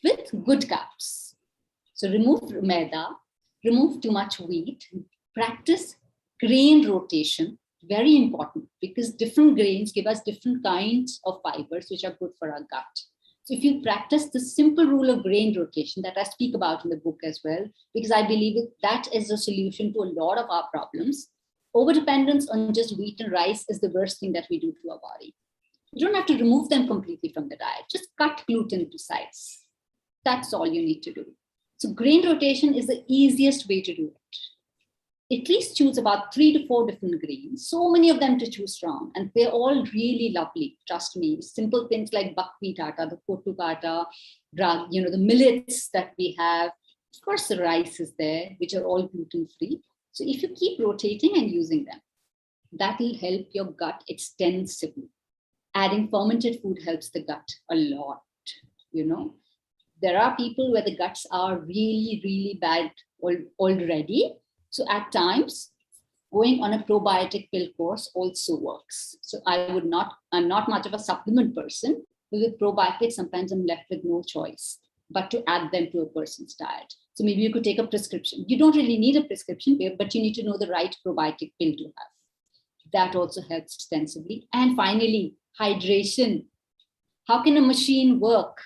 with good carbs. So remove maida, remove too much wheat, practice grain rotation, very important, because different grains give us different kinds of fibers which are good for our gut. So if you practice the simple rule of grain rotation that I speak about in the book as well, because I believe that is a solution to a lot of our problems. Overdependence on just wheat and rice is the worst thing that we do to our body. You don't have to remove them completely from the diet. Just cut gluten to size. That's all you need to do. So grain rotation is the easiest way to do it. at least choose about 3 to 4 different grains, so many of them to choose from. And they're all really lovely, trust me. Simple things like buckwheat atta, the kotu atta, the millets that we have. Of course, the rice is there, which are all gluten-free. So if you keep rotating and using them, that will help your gut extensively. Adding fermented food helps the gut a lot, There are people where the guts are really, really bad already. So at times, going on a probiotic pill course also works. So I'm not much of a supplement person, but with probiotics, sometimes I'm left with no choice but to add them to a person's diet. So maybe you could take a prescription. You don't really need a prescription, but you need to know the right probiotic pill to have. That also helps extensively. And finally, hydration. How can a machine work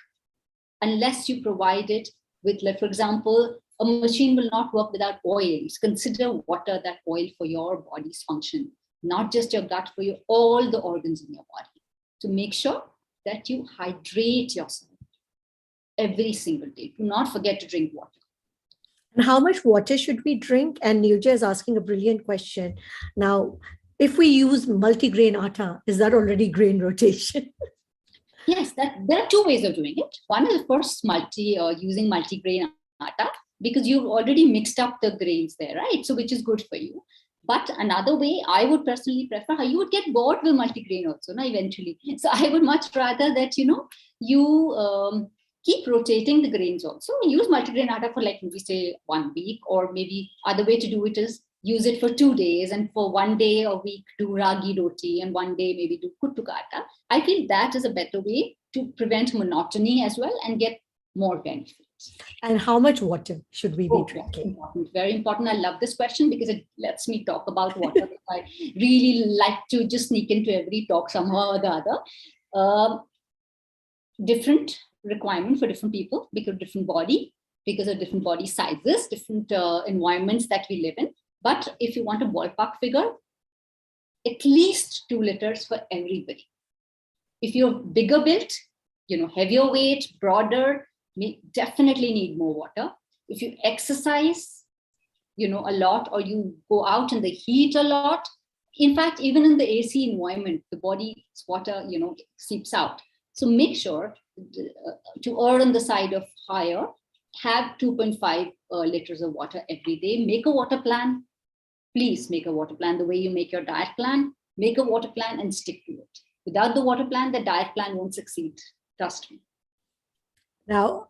unless you provide it with, like, for example, a machine will not work without oil. Consider water that oil for your body's function, not just your gut, for all the organs in your body. To make sure that you hydrate yourself every single day. Do not forget to drink water. And how much water should we drink? And Nilja is asking a brilliant question. Now, if we use multigrain atta, is that already grain rotation? Yes, there are 2 ways of doing it. One is, of course, using multigrain atta, because you've already mixed up the grains there, right? So which is good for you. But another way, I would personally prefer, you would get bored with multigrain also, eventually. So I would much rather that, you keep rotating the grains also. Use multigrain atta for, like, maybe say 1 week, or maybe other way to do it is use it for 2 days, and for 1 day a week do ragi roti, and 1 day maybe do kuttu atta. I feel that is a better way to prevent monotony as well and get more benefits. And how much water should we be drinking? Important, very important. I love this question because it lets me talk about water. I really like to just sneak into every talk somehow or the other. Different requirement for different people, because of different body sizes, different environments that we live in. But if you want a ballpark figure, at least 2 liters for everybody. If you're bigger built, heavier weight, broader, definitely need more water. If you exercise, a lot, or you go out in the heat a lot, in fact, even in the AC environment, the body's water, seeps out. So make sure to err on the side of higher, have 2.5 liters of water every day. Make a water plan. Please make a water plan the way you make your diet plan. Make a water plan and stick to it. Without the water plan, the diet plan won't succeed. Trust me. Now,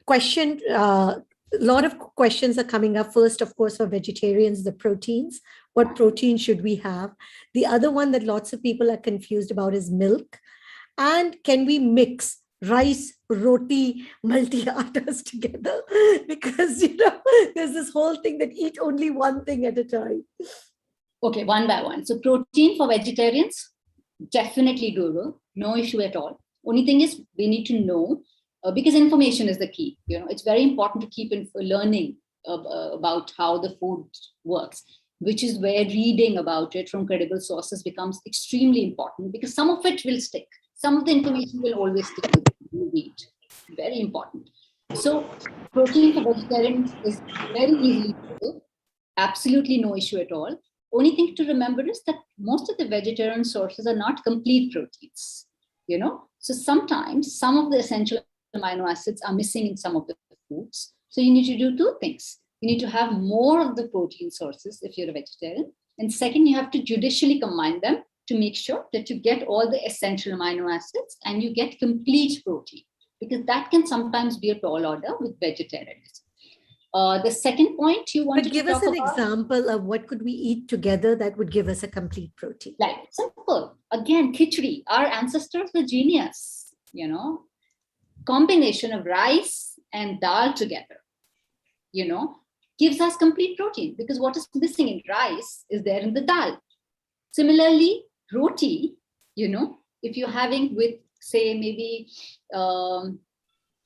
a lot of questions are coming up. First, of course, for vegetarians, the proteins. What protein should we have? The other one that lots of people are confused about is milk. And can we mix rice, roti, multi-attas together? Because, there's this whole thing that eat only one thing at a time. Okay, one by one. So protein for vegetarians, definitely doable. No issue at all. Only thing is we need to know, because information is the key. It's very important to keep learning about how the food works, which is where reading about it from credible sources becomes extremely important, because some of it will stick. Some of the information will always stick with you read. Very important. So protein for vegetarians is very easily doable. Absolutely no issue at all. Only thing to remember is that most of the vegetarian sources are not complete proteins. So sometimes some of the essential amino acids are missing in some of the foods. So you need to do 2 things. You need to have more of the protein sources if you're a vegetarian. And second, you have to judicially combine them to make sure that you get all the essential amino acids and you get complete protein, because that can sometimes be a tall order with vegetarianism. The second point you wanted to talk about. Give us an example of what could we eat together that would give us a complete protein. Like, simple. Again, khichdi. Our ancestors were genius. Combination of rice and dal together, gives us complete protein, because what is missing in rice is there in the dal. Similarly, roti, if you're having with, say, maybe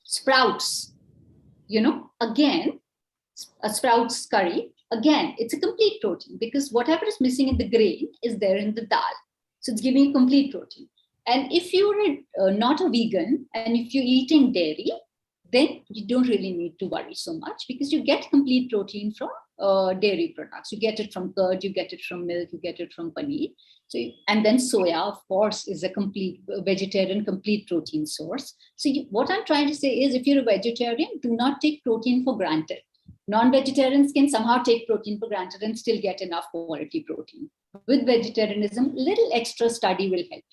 sprouts, again, a sprouts curry, again, it's a complete protein, because whatever is missing in the grain is there in the dal. So it's giving you complete protein. And if you're not a vegan and if you're eating dairy, then you don't really need to worry so much, because you get complete protein from dairy products. You get it from curd, you get it from milk, you get it from paneer. So, and then soya, of course, is a complete vegetarian, complete protein source. So what I'm trying to say is, if you're a vegetarian, do not take protein for granted. Non-vegetarians can somehow take protein for granted and still get enough quality protein. With vegetarianism, little extra study will help.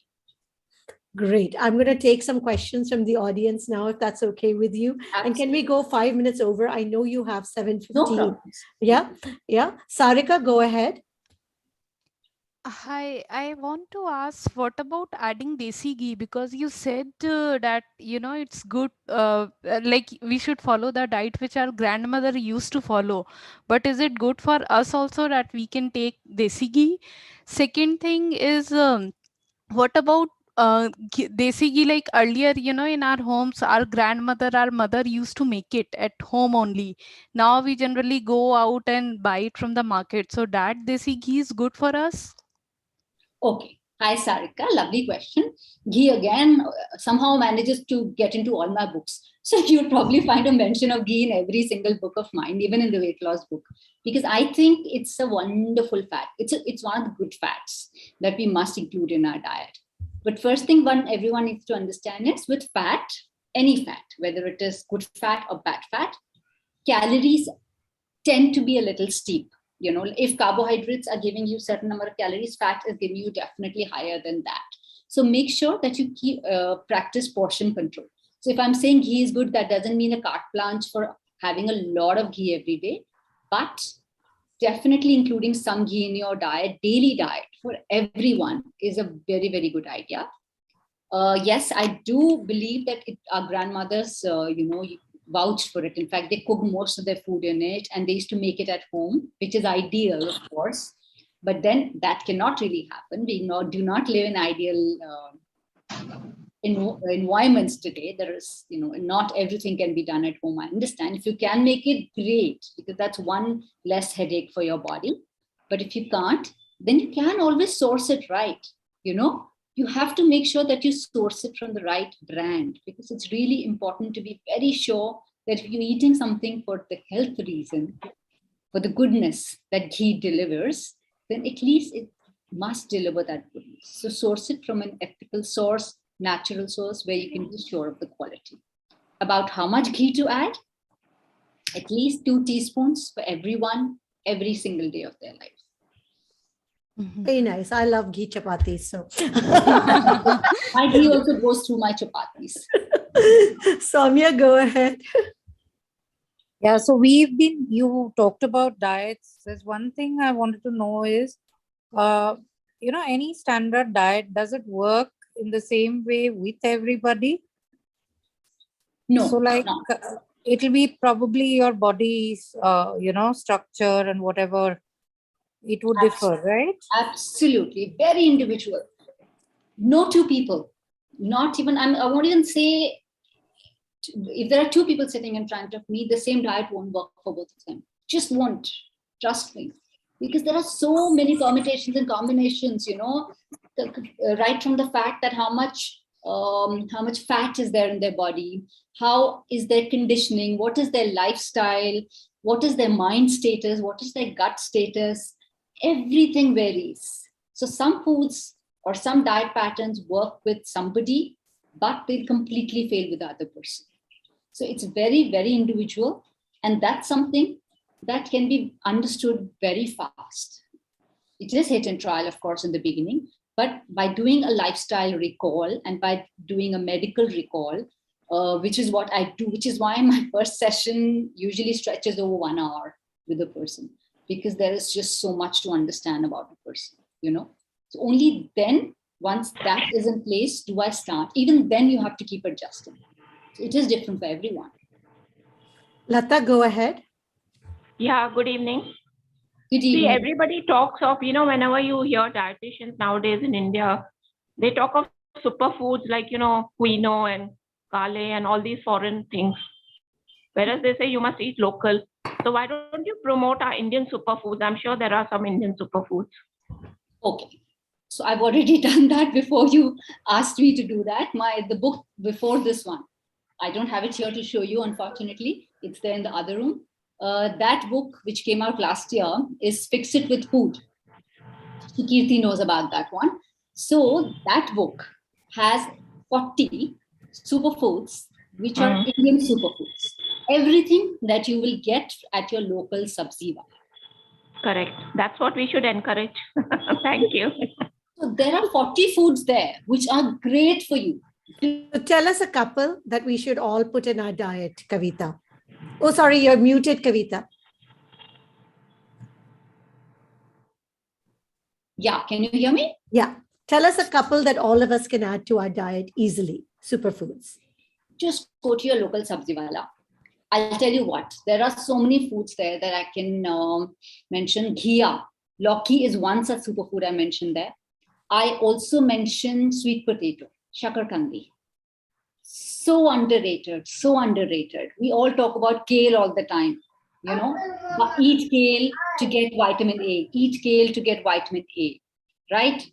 Great. I'm going to take some questions from the audience now, if that's okay with you. Absolutely. And can we go 5 minutes over? I know you have 7:15. No problems. Yeah. Sarika, go ahead. Hi, I want to ask, what about adding desi ghee? Because you said that, it's good, like we should follow the diet which our grandmother used to follow. But is it good for us also that we can take desi ghee? Second thing is, what about desi ghee? Like earlier, in our homes, our grandmother, our mother used to make it at home only. Now we generally go out and buy it from the market. So that desi ghee is good for us? Okay. Hi, Sarika. Lovely question. Ghee again somehow manages to get into all my books. So you'll probably find a mention of ghee in every single book of mine, even in the weight loss book, because I think it's a wonderful fat. It's one of the good fats that we must include in our diet. But first thing everyone needs to understand is, with fat, any fat, whether it is good fat or bad fat, calories tend to be a little steep. If carbohydrates are giving you certain number of calories, fat is giving you definitely higher than that. So make sure that you practice portion control. So if I'm saying ghee is good, that doesn't mean a carte blanche for having a lot of ghee every day, but definitely including some ghee in your diet, daily diet for everyone, is a very, very good idea. Yes, I do believe that our grandmothers, vouched for it. In fact, they cooked most of their food in it, and they used to make it at home, which is ideal, of course. But then that cannot really happen. We do not live in ideal environments today. There is, not everything can be done at home. I understand. If you can make it, great, because that's one less headache for your body. But if you can't, then you can always source it right. You have to make sure that you source it from the right brand, because it's really important to be very sure that if you're eating something for the health reason, for the goodness that ghee delivers, then at least it must deliver that goodness. So source it from an ethical source, natural source, where you can be sure of the quality. About how much ghee to add? At least 2 teaspoons for everyone, every single day of their life. Very nice. I love ghee chapatis. So my ghee also goes through my chapatis. Soumya, go ahead. Yeah, so you talked about diets. There's one thing I wanted to know is, any standard diet, does it work in the same way with everybody? No. So it'll be probably your body's, structure and whatever. It would differ, right? Absolutely. Very individual. No two people, not even, I won't even say, if there are 2 people sitting in front of me, the same diet won't work for both of them. Just won't. Trust me. Because there are so many permutations and combinations, right from the fact that how much fat is there in their body, how is their conditioning, what is their lifestyle, what is their mind status, what is their gut status. Everything varies. So some foods or some diet patterns work with somebody, but they'll completely fail with the other person. So it's very, very individual. And that's something that can be understood very fast. It is hit and trial, of course, in the beginning. But by doing a lifestyle recall and by doing a medical recall, which is what I do, which is why my first session usually stretches over 1 hour with a person, because there is just so much to understand about a person, So only then, once that is in place, do I start. Even then, you have to keep adjusting. So it is different for everyone. Lata, go ahead. Yeah, good evening. Good evening. See, everybody talks of, whenever you hear dietitians nowadays in India, they talk of superfoods like, quinoa and kale and all these foreign things. Whereas they say you must eat local. So why don't you promote our Indian superfoods? I'm sure there are some Indian superfoods. Okay. So I've already done that before you asked me to do that. The book before this one, I don't have it here to show you, unfortunately. It's there in the other room. That book, which came out last year, is Fix It With Food. Kirti knows about that one. So that book has 40 superfoods, which are Indian superfoods. Everything that you will get at your local sabzi wala. Correct. That's what we should encourage. Thank you. So there are 40 foods there, which are great for you. So tell us a couple that we should all put in our diet, Kavita. Oh, sorry, you're muted, Kavita. Yeah, can you hear me? Yeah. Tell us a couple that all of us can add to our diet easily, superfoods. Just go to your local sabzi wala. I'll tell you what, there are so many foods there that I can mention. Ghia, Loki is one such superfood I mentioned there. I also mentioned sweet potato, shakar kandi. So underrated, so underrated. We all talk about kale all the time, you know, but eat kale to get vitamin A, eat kale to get vitamin A, right?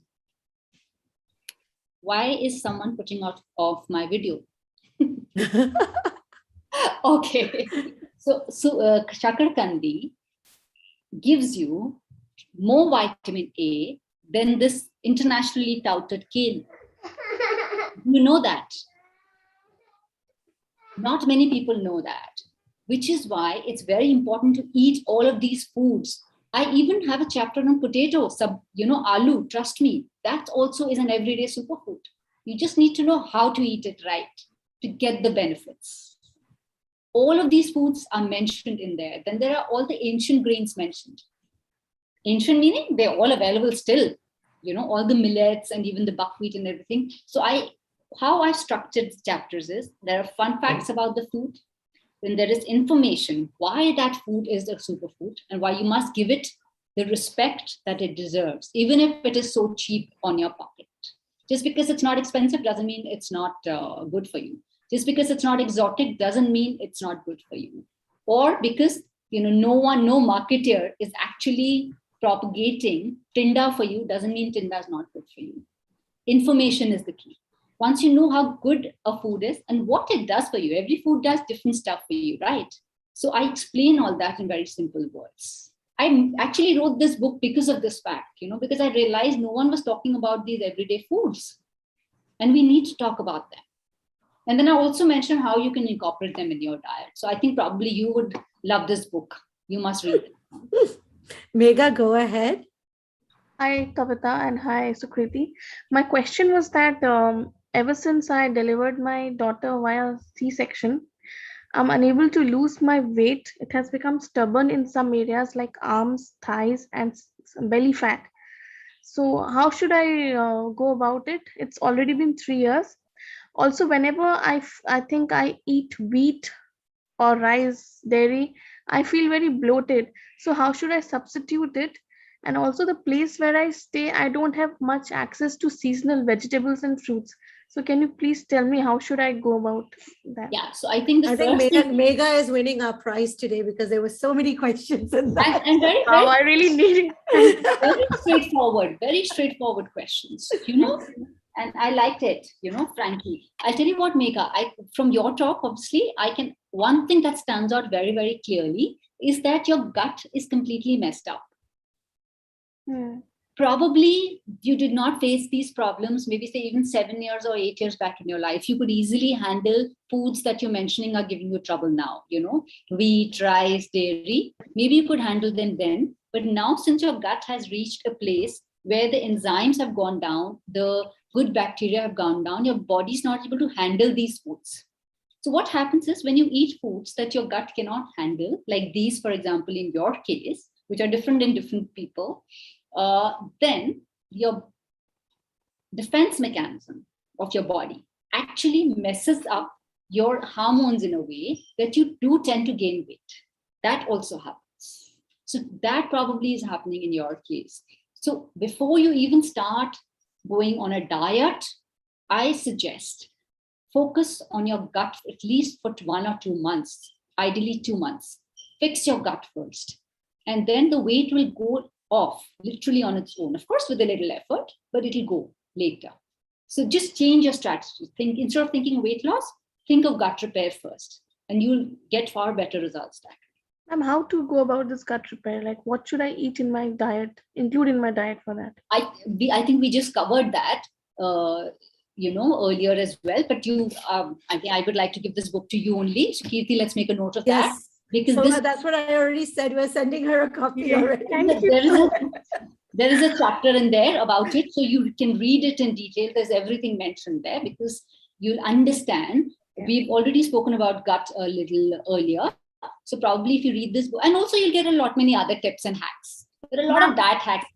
Why is someone putting off my video? Okay. So shakar kandi gives you more vitamin A than this internationally touted kale. You know that. Not many people know that, which is why it's very important to eat all of these foods. I even have a chapter on potato, aloo, trust me, that also is an everyday superfood. You just need to know how to eat it right to get the benefits. All of these foods are mentioned in there. Then there are all the ancient grains mentioned. Ancient meaning they're all available still, all the millets and even the buckwheat and everything. So how I structured chapters is there are fun facts about the food. Then there is information why that food is a superfood and why you must give it the respect that it deserves, even if it is so cheap on your pocket. Just because it's not expensive doesn't mean it's not good for you. Just because it's not exotic doesn't mean it's not good for you. Or because no marketer is actually propagating Tinda for you doesn't mean Tinda is not good for you. Information is the key. Once you know how good a food is and what it does for you, every food does different stuff for you, right? So I explain all that in very simple words. I actually wrote this book because of this fact, because I realized no one was talking about these everyday foods and we need to talk about them. And then I also mentioned how you can incorporate them in your diet. So I think probably you would love this book. You must read it. Megha, go ahead. Hi, Kavita, and hi, Sukriti. My question was that ever since I delivered my daughter via C-section, I'm unable to lose my weight. It has become stubborn in some areas like arms, thighs, and belly fat. So how should I go about it? It's already been 3 years. Also, whenever I think I eat wheat or rice, dairy, I feel very bloated. So how should I substitute it? And also the place where I stay, I don't have much access to seasonal vegetables and fruits. So can you please tell me how should I go about that? Yeah, so I think Megha is winning our prize today because there were so many questions in that. And very, wow, I really need it. Very straightforward questions, and I liked it, frankly. I'll tell you what, Megha, from your talk, obviously, one thing that stands out very, very clearly is that your gut is completely messed up. Probably you did not face these problems, maybe say even 7 years or 8 years back in your life. You could easily handle foods that you're mentioning are giving you trouble now, wheat, rice, dairy. Maybe you could handle them then. But now, since your gut has reached a place where the enzymes have gone down, the good bacteria have gone down, your body's not able to handle these foods. So what happens is when you eat foods that your gut cannot handle, like these, for example, in your case, which are different in different people, then your defense mechanism of your body actually messes up your hormones in a way that you do tend to gain weight. That also happens. So that probably is happening in your case. So before you even start going on a diet, I suggest focus on your gut at least for 1 or 2 months, ideally 2 months. Fix your gut first. And then the weight will go off literally on its own. Of course, with a little effort, but it'll go later. So just change your strategy. Instead of thinking weight loss, think of gut repair first, and you'll get far better results that way. How to go about this gut repair? Like, what should I eat in my diet, include in my diet for that? I think we just covered that, earlier as well. But I think I would like to give this book to you only. So Kirti, let's make a note of that. Yes. Because So that's what I already said. We're sending her a copy already. There is a chapter in there about it. So you can read it in detail. There's everything mentioned there because you'll understand. We've already spoken about gut a little earlier. So probably if you read this book, and also you'll get many other tips and hacks. There are a lot of diet hacks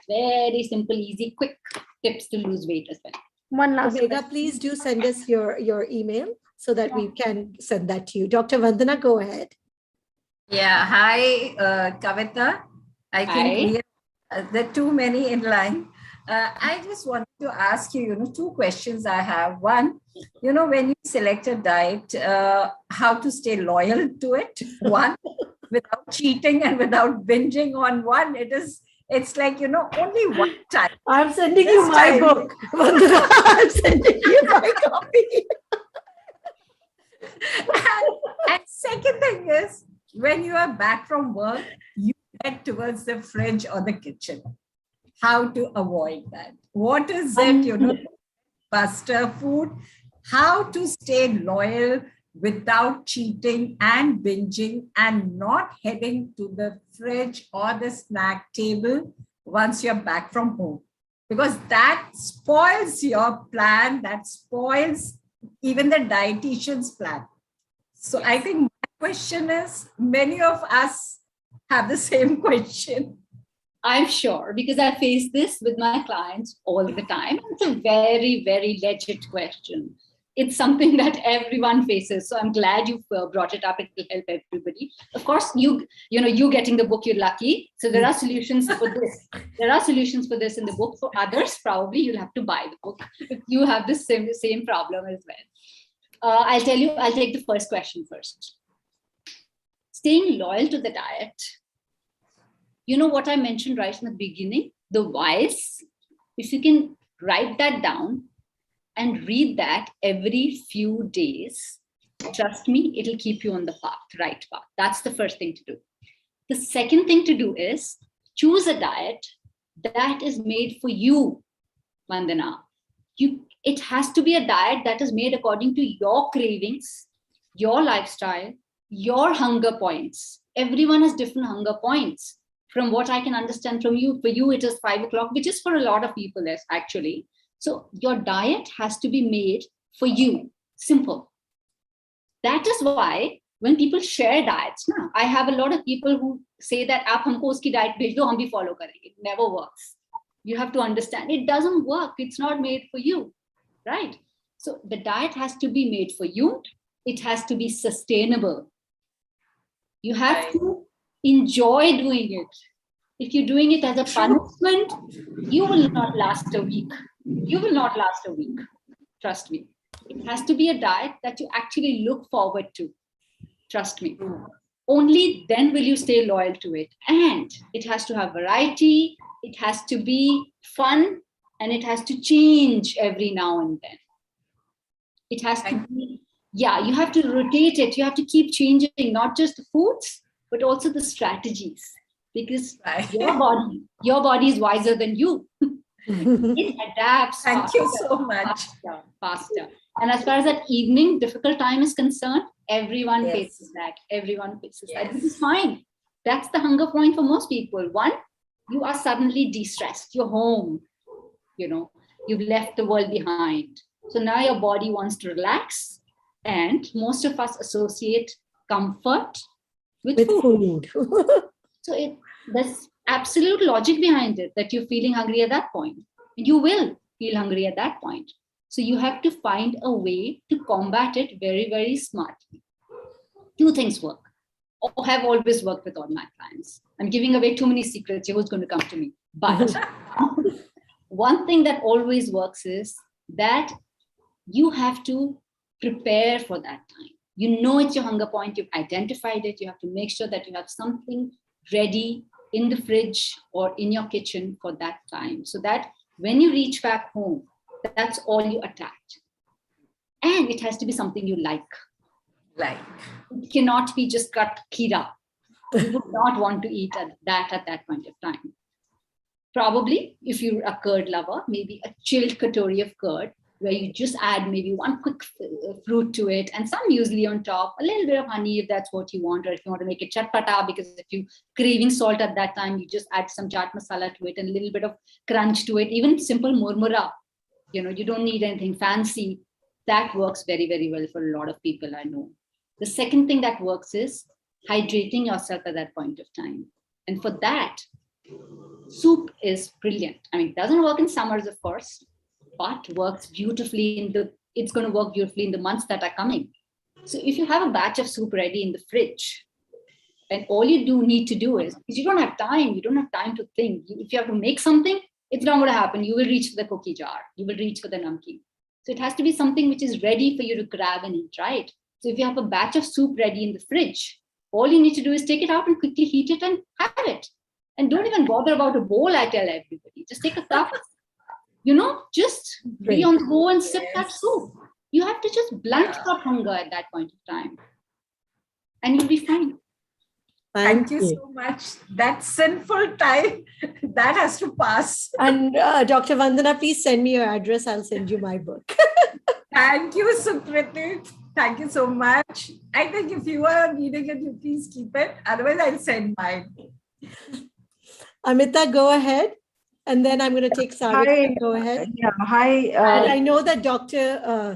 there. Very simple, easy, quick tips to lose weight as well. One last Vega, please do send us your email so that we can send that to you. Dr. Vandana, go ahead. Yeah. Hi, Kavita. I think there are too many in line. I just wanted to ask you, two questions I have. One, when you select a diet, how to stay loyal to it. One, without cheating and without binging on one. It's like, only one time. I'm sending you my book. Vandana, I'm sending you my copy. and second thing is, when you are back from work, you head towards the fridge or the kitchen. How to avoid that? What is it, buster food? How to stay loyal without cheating and binging and not heading to the fridge or the snack table once you're back from home? Because that spoils your plan, that spoils even the dietitian's plan. So I think my question is, many of us have the same question. I'm sure, because I face this with my clients all the time. It's a very, very legit question. It's something that everyone faces. So I'm glad you brought it up. It will help everybody. Of course, you getting the book, you're lucky. So there are solutions for this. There are solutions for this in the book. For others, probably you'll have to buy the book if you have the same problem as well. I'll take the first question first. Staying loyal to the diet. What I mentioned right in the beginning, the whys, if you can write that down and read that every few days, trust me, it'll keep you on the right path. That's the first thing to do. The second thing to do is choose a diet that is made for you, Vandana. It has to be a diet that is made according to your cravings, your lifestyle, your hunger points. Everyone has different hunger points. From what I can understand from you, for you, it is 5 o'clock, which is for a lot of people, actually. So your diet has to be made for you. Simple. That is why when people share diets, I have a lot of people who say that, "Aap humko uski diet bhej do, hum bhi follow karenge." It never works. You have to understand, it doesn't work. It's not made for you, right? So the diet has to be made for you. It has to be sustainable. You have to enjoy doing it. If you're doing it as a punishment, you will not last a week. You will not last a week. Trust me. It has to be a diet that you actually look forward to. Trust me. Only then will you stay loyal to it. And it has to have variety. It has to be fun. And it has to change every now and then. It has to be, you have to rotate it. You have to keep changing, not just the foods, but also the strategies, because your body is wiser than you. It adapts. Thank you so much. Faster. And as far as that evening difficult time is concerned, everyone faces that. Everyone faces that. This is fine. That's the hunger point for most people. One, you are suddenly de-stressed. You're home. You've left the world behind. So now your body wants to relax. And most of us associate comfort with food. So there's absolute logic behind it, that you're feeling hungry at that point. You will feel hungry at that point. So you have to find a way to combat it very, very smartly. 2 things work, or have always worked with all my clients. I'm giving away too many secrets. Who's going to come to me? But one thing that always works is that you have to prepare for that time. It's your hunger point. You've identified it. You have to make sure that you have something ready in the fridge or in your kitchen for that time, so that when you reach back home, that's all you attach. And it has to be something you like. Like, It cannot be just cut kira. You would not want to eat that at that point of time. Probably, if you're a curd lover, maybe a chilled katori of curd, where you just add maybe one quick fruit to it and some muesli on top, a little bit of honey if that's what you want, or if you want to make it chatpata, because if you craving salt at that time, you just add some chaat masala to it and a little bit of crunch to it. Even simple murmura, you don't need anything fancy. That works very, very well for a lot of people I know. The second thing that works is hydrating yourself at that point of time. And for that, soup is brilliant. I mean, it doesn't work in summers, of course, but works beautifully it's going to work beautifully in the months that are coming. So if you have a batch of soup ready in the fridge, and all you need to do is, because you don't have time to think. If you have to make something, it's not going to happen. You will reach for the cookie jar. You will reach for the namkeen. So it has to be something which is ready for you to grab and eat, right? So if you have a batch of soup ready in the fridge, all you need to do is take it out and quickly heat it and have it. And don't even bother about a bowl, I tell everybody. Just take a cup, just be on the go and sip that soup. You have to just blunt that hunger at that point of time. And you'll be fine. Thank you so much. That sinful time, that has to pass. And Dr. Vandana, please send me your address. I'll send you my book. Thank you, Sukriti. Thank you so much. I think if you are reading it, you please keep it. Otherwise, I'll send mine. Amita, go ahead. And then I'm going to take Sarika. Hi. Go ahead. Yeah, hi. And I know that Dr.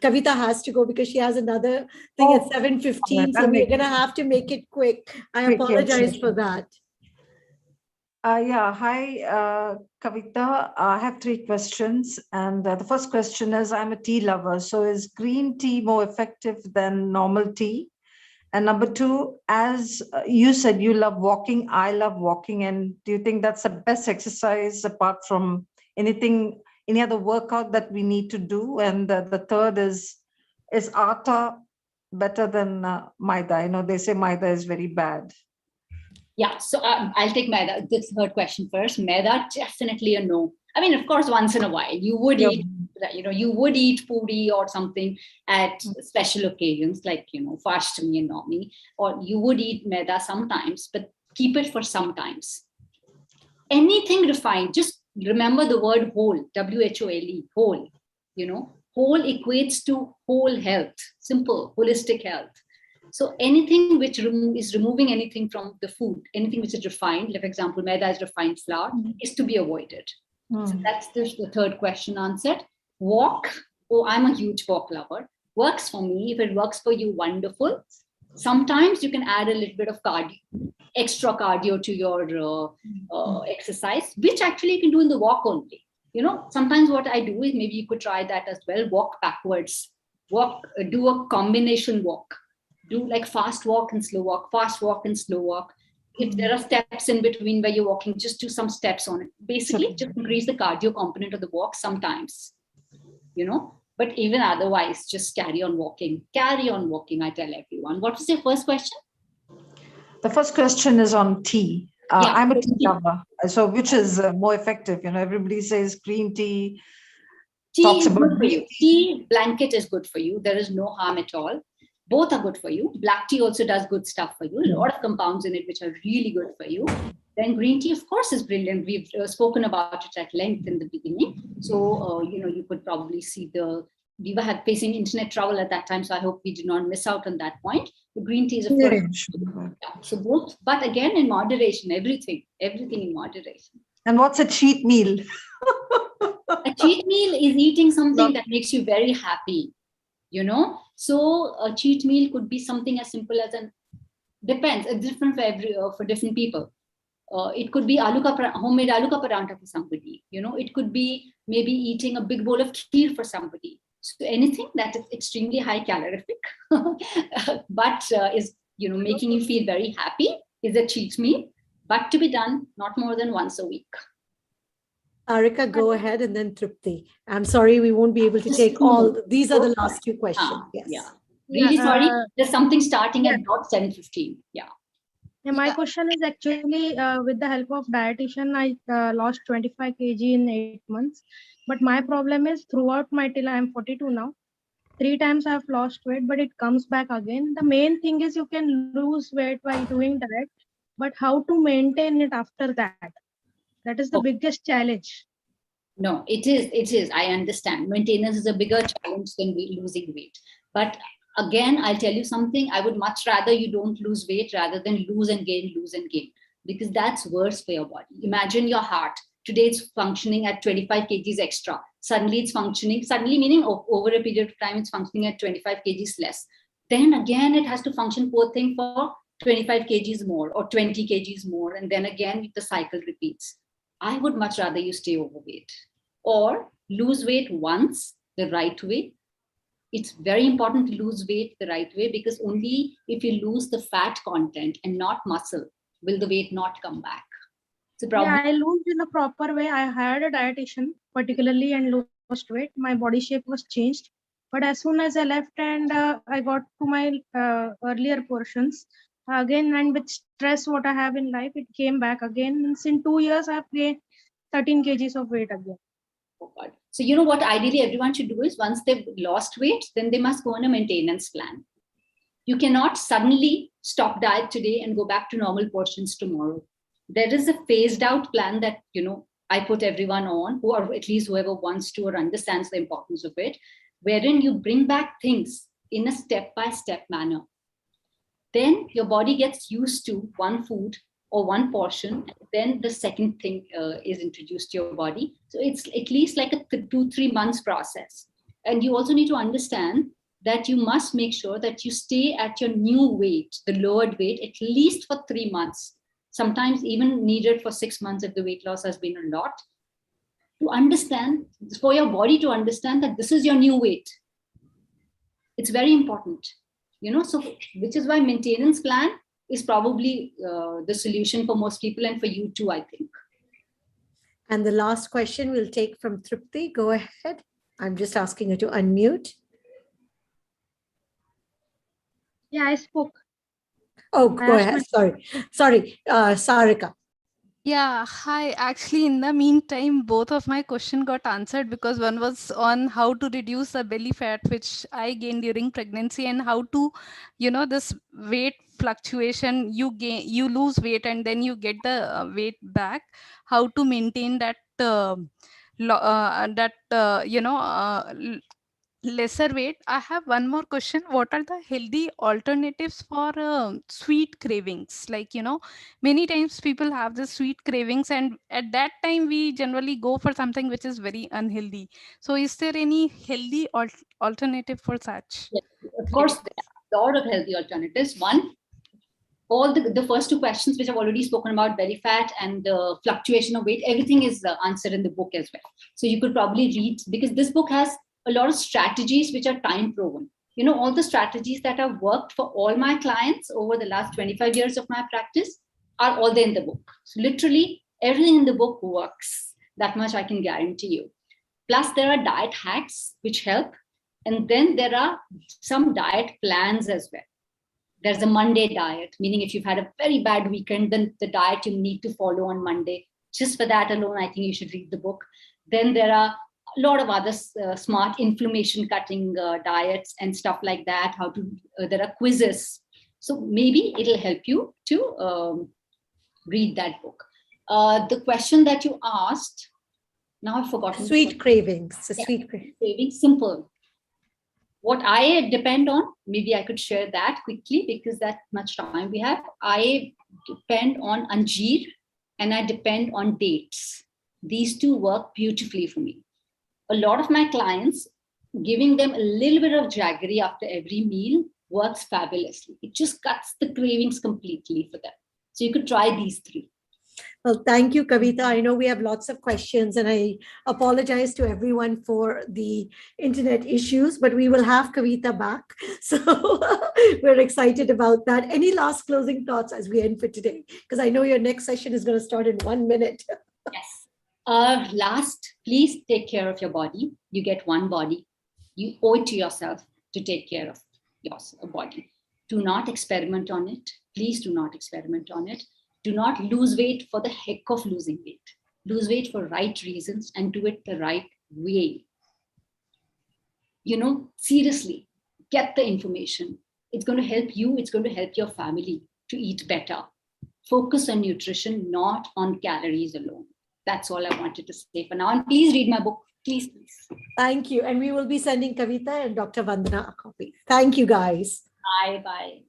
Kavita has to go because she has another thing at 7:15. So we're going to have to make it quick. I apologize for that. Hi, Kavita. I have 3 questions. And the first question is, I'm a tea lover. So is green tea more effective than normal tea? And number 2, as you said, you love walking. I love walking. And do you think that's the best exercise apart from any other workout that we need to do? And the third is atta better than maida? I know they say maida is very bad. Yeah, so I'll take maida. This third question first. Maida, definitely a no. I mean, of course, once in a while you would eat, you would eat puri or something at special occasions like, Fashtami and Navami, or you would eat maida sometimes, but keep it for sometimes. Anything refined, just remember the word whole, WHOLE, whole, whole equates to whole health, simple, holistic health. So anything which is removing anything from the food, anything which is refined, like for example, maida is refined flour, is to be avoided. So that's the third question answered. Walk. Oh, I'm a huge walk lover. Works for me. If it works for you, wonderful. Sometimes you can add a little bit of cardio, extra cardio to your exercise, which actually you can do in the walk only. Sometimes what I do is, maybe you could try that as well. Walk backwards. Do a combination walk. Do like fast walk and slow walk, fast walk and slow walk. If there are steps in between where you're walking, just do some steps on it. Basically, just increase the cardio component of the walk sometimes, but even otherwise, just carry on walking, I tell everyone. What was your first question? The first question is on tea. I'm a tea lover. So which is more effective? Everybody says green tea. Tea is good for you. Tea blanket is good for you. There is no harm at all. Both are good for you. Black tea also does good stuff for you. A lot of compounds in it which are really good for you. Then green tea, of course, is brilliant. We've spoken about it at length in the beginning. So, you could probably see we were facing internet trouble at that time. So I hope we did not miss out on that point. The green tea is, of course, so both, but again, in moderation, everything in moderation. And what's a cheat meal? A cheat meal is eating something that makes you very happy. So a cheat meal could be something as simple as depends. It's different for different people. It could be homemade aloo ka paranta for somebody. It could be maybe eating a big bowl of kheer for somebody. So anything that is extremely high calorific, but is making you feel very happy is a cheat meal. But to be done not more than once a week. Arika, go ahead, and then Tripti. I'm sorry, we won't be able to take all. These are the last 2 questions. Yes. Yeah. Really sorry. There's something starting at 7:15. Yeah. My question is actually, with the help of dietitian, I lost 25 kg in 8 months. But my problem is throughout till I'm 42 now. 3 times I've lost weight, but it comes back again. The main thing is you can lose weight while doing that, but how to maintain it after that? That is the biggest challenge. No, it is. It is. I understand. Maintenance is a bigger challenge than losing weight. But again, I'll tell you something. I would much rather you don't lose weight rather than lose and gain, because that's worse for your body. Imagine your heart. Today it's functioning at 25 kgs extra. Suddenly it's functioning, suddenly meaning over a period of time, it's functioning at 25 kgs less. Then again, it has to function, poor thing, for 25 kgs more or 20 kgs more. And then again, the cycle repeats. I would much rather you stay overweight or lose weight once the right way. It's very important to lose weight the right way, because only if you lose the fat content and not muscle will the weight not come back. It's a problem. Yeah, I lost in a proper way. I hired a dietitian particularly and lost weight. My body shape was changed. But as soon as I left and I got to my earlier portions again, and with stress what I have in life, it came back again. Means in 2 years, I've gained 13 kgs of weight again. Oh God. So you know what ideally everyone should do is, once they've lost weight, then they must go on a maintenance plan. You cannot suddenly stop diet today and go back to normal portions tomorrow. There is a phased out plan that, I put everyone on, or at least whoever wants to or understands the importance of it, wherein you bring back things in a step-by-step manner. Then your body gets used to one food or one portion, and then the second thing is introduced to your body. So it's at least like a 2-3 months process. And you also need to understand that you must make sure that you stay at your new weight, the lowered weight, at least for 3 months. Sometimes even needed for 6 months if the weight loss has been a lot. To understand, for your body to understand that this is your new weight. It's very important. So which is why maintenance plan is probably the solution for most people, and for you too, I think. And the last question we'll take from Tripti. Go ahead. I'm just asking her to unmute. Yeah, I spoke. Oh, go ahead. Sorry, Sarika. Yeah, hi. Actually, in the meantime, both of my question got answered, because one was on how to reduce the belly fat, which I gained during pregnancy, and how to, this weight fluctuation, you lose weight and then you get the weight back. How to maintain that, lesser weight. I have one more question. What are the healthy alternatives for sweet cravings? Like, many times people have the sweet cravings, and at that time we generally go for something which is very unhealthy. So is there any healthy alternative for such? Yes, of course, there are a lot of healthy alternatives. One, all the first two questions, which I've already spoken about, belly fat and the fluctuation of weight, everything is answered in the book as well. So you could probably read, because this book has a lot of strategies which are time proven. All the strategies that have worked for all my clients over the last 25 years of my practice are all there in the book. So literally everything in the book works. That much I can guarantee you. Plus there are diet hacks which help. And then there are some diet plans as well. There's a Monday diet, meaning if you've had a very bad weekend, then the diet you need to follow on Monday. Just for that alone, I think you should read the book. Then there are a lot of other smart inflammation cutting diets and stuff like that. There are quizzes. So maybe it'll help you to read that book. The question that you asked, now I've forgotten. Sweet cravings. Sweet cravings, simple. What I depend on, maybe I could share that quickly because that much time we have. I depend on anjeer and I depend on dates. These two work beautifully for me. A lot of my clients, giving them a little bit of jaggery after every meal works fabulously. It just cuts the cravings completely for them. So you could try these three. Well, thank you, Kavita. I know we have lots of questions and I apologize to everyone for the internet issues, but we will have Kavita back. So we're excited about that. Any last closing thoughts as we end for today? Because I know your next session is going to start in 1 minute. Yes. Last, please take care of your body. You get one body. You owe it to yourself to take care of your body. Do not experiment on it. Please do not experiment on it. Do not lose weight for the heck of losing weight. Lose weight for right reasons and do it the right way. seriously, get the information. It's going to help you. It's going to help your family to eat better. Focus on nutrition, not on calories alone. That's all I wanted to say for now. And please read my book. Please, please. Thank you. And we will be sending Kavita and Dr. Vandana a copy. Thank you, guys. Bye. Bye.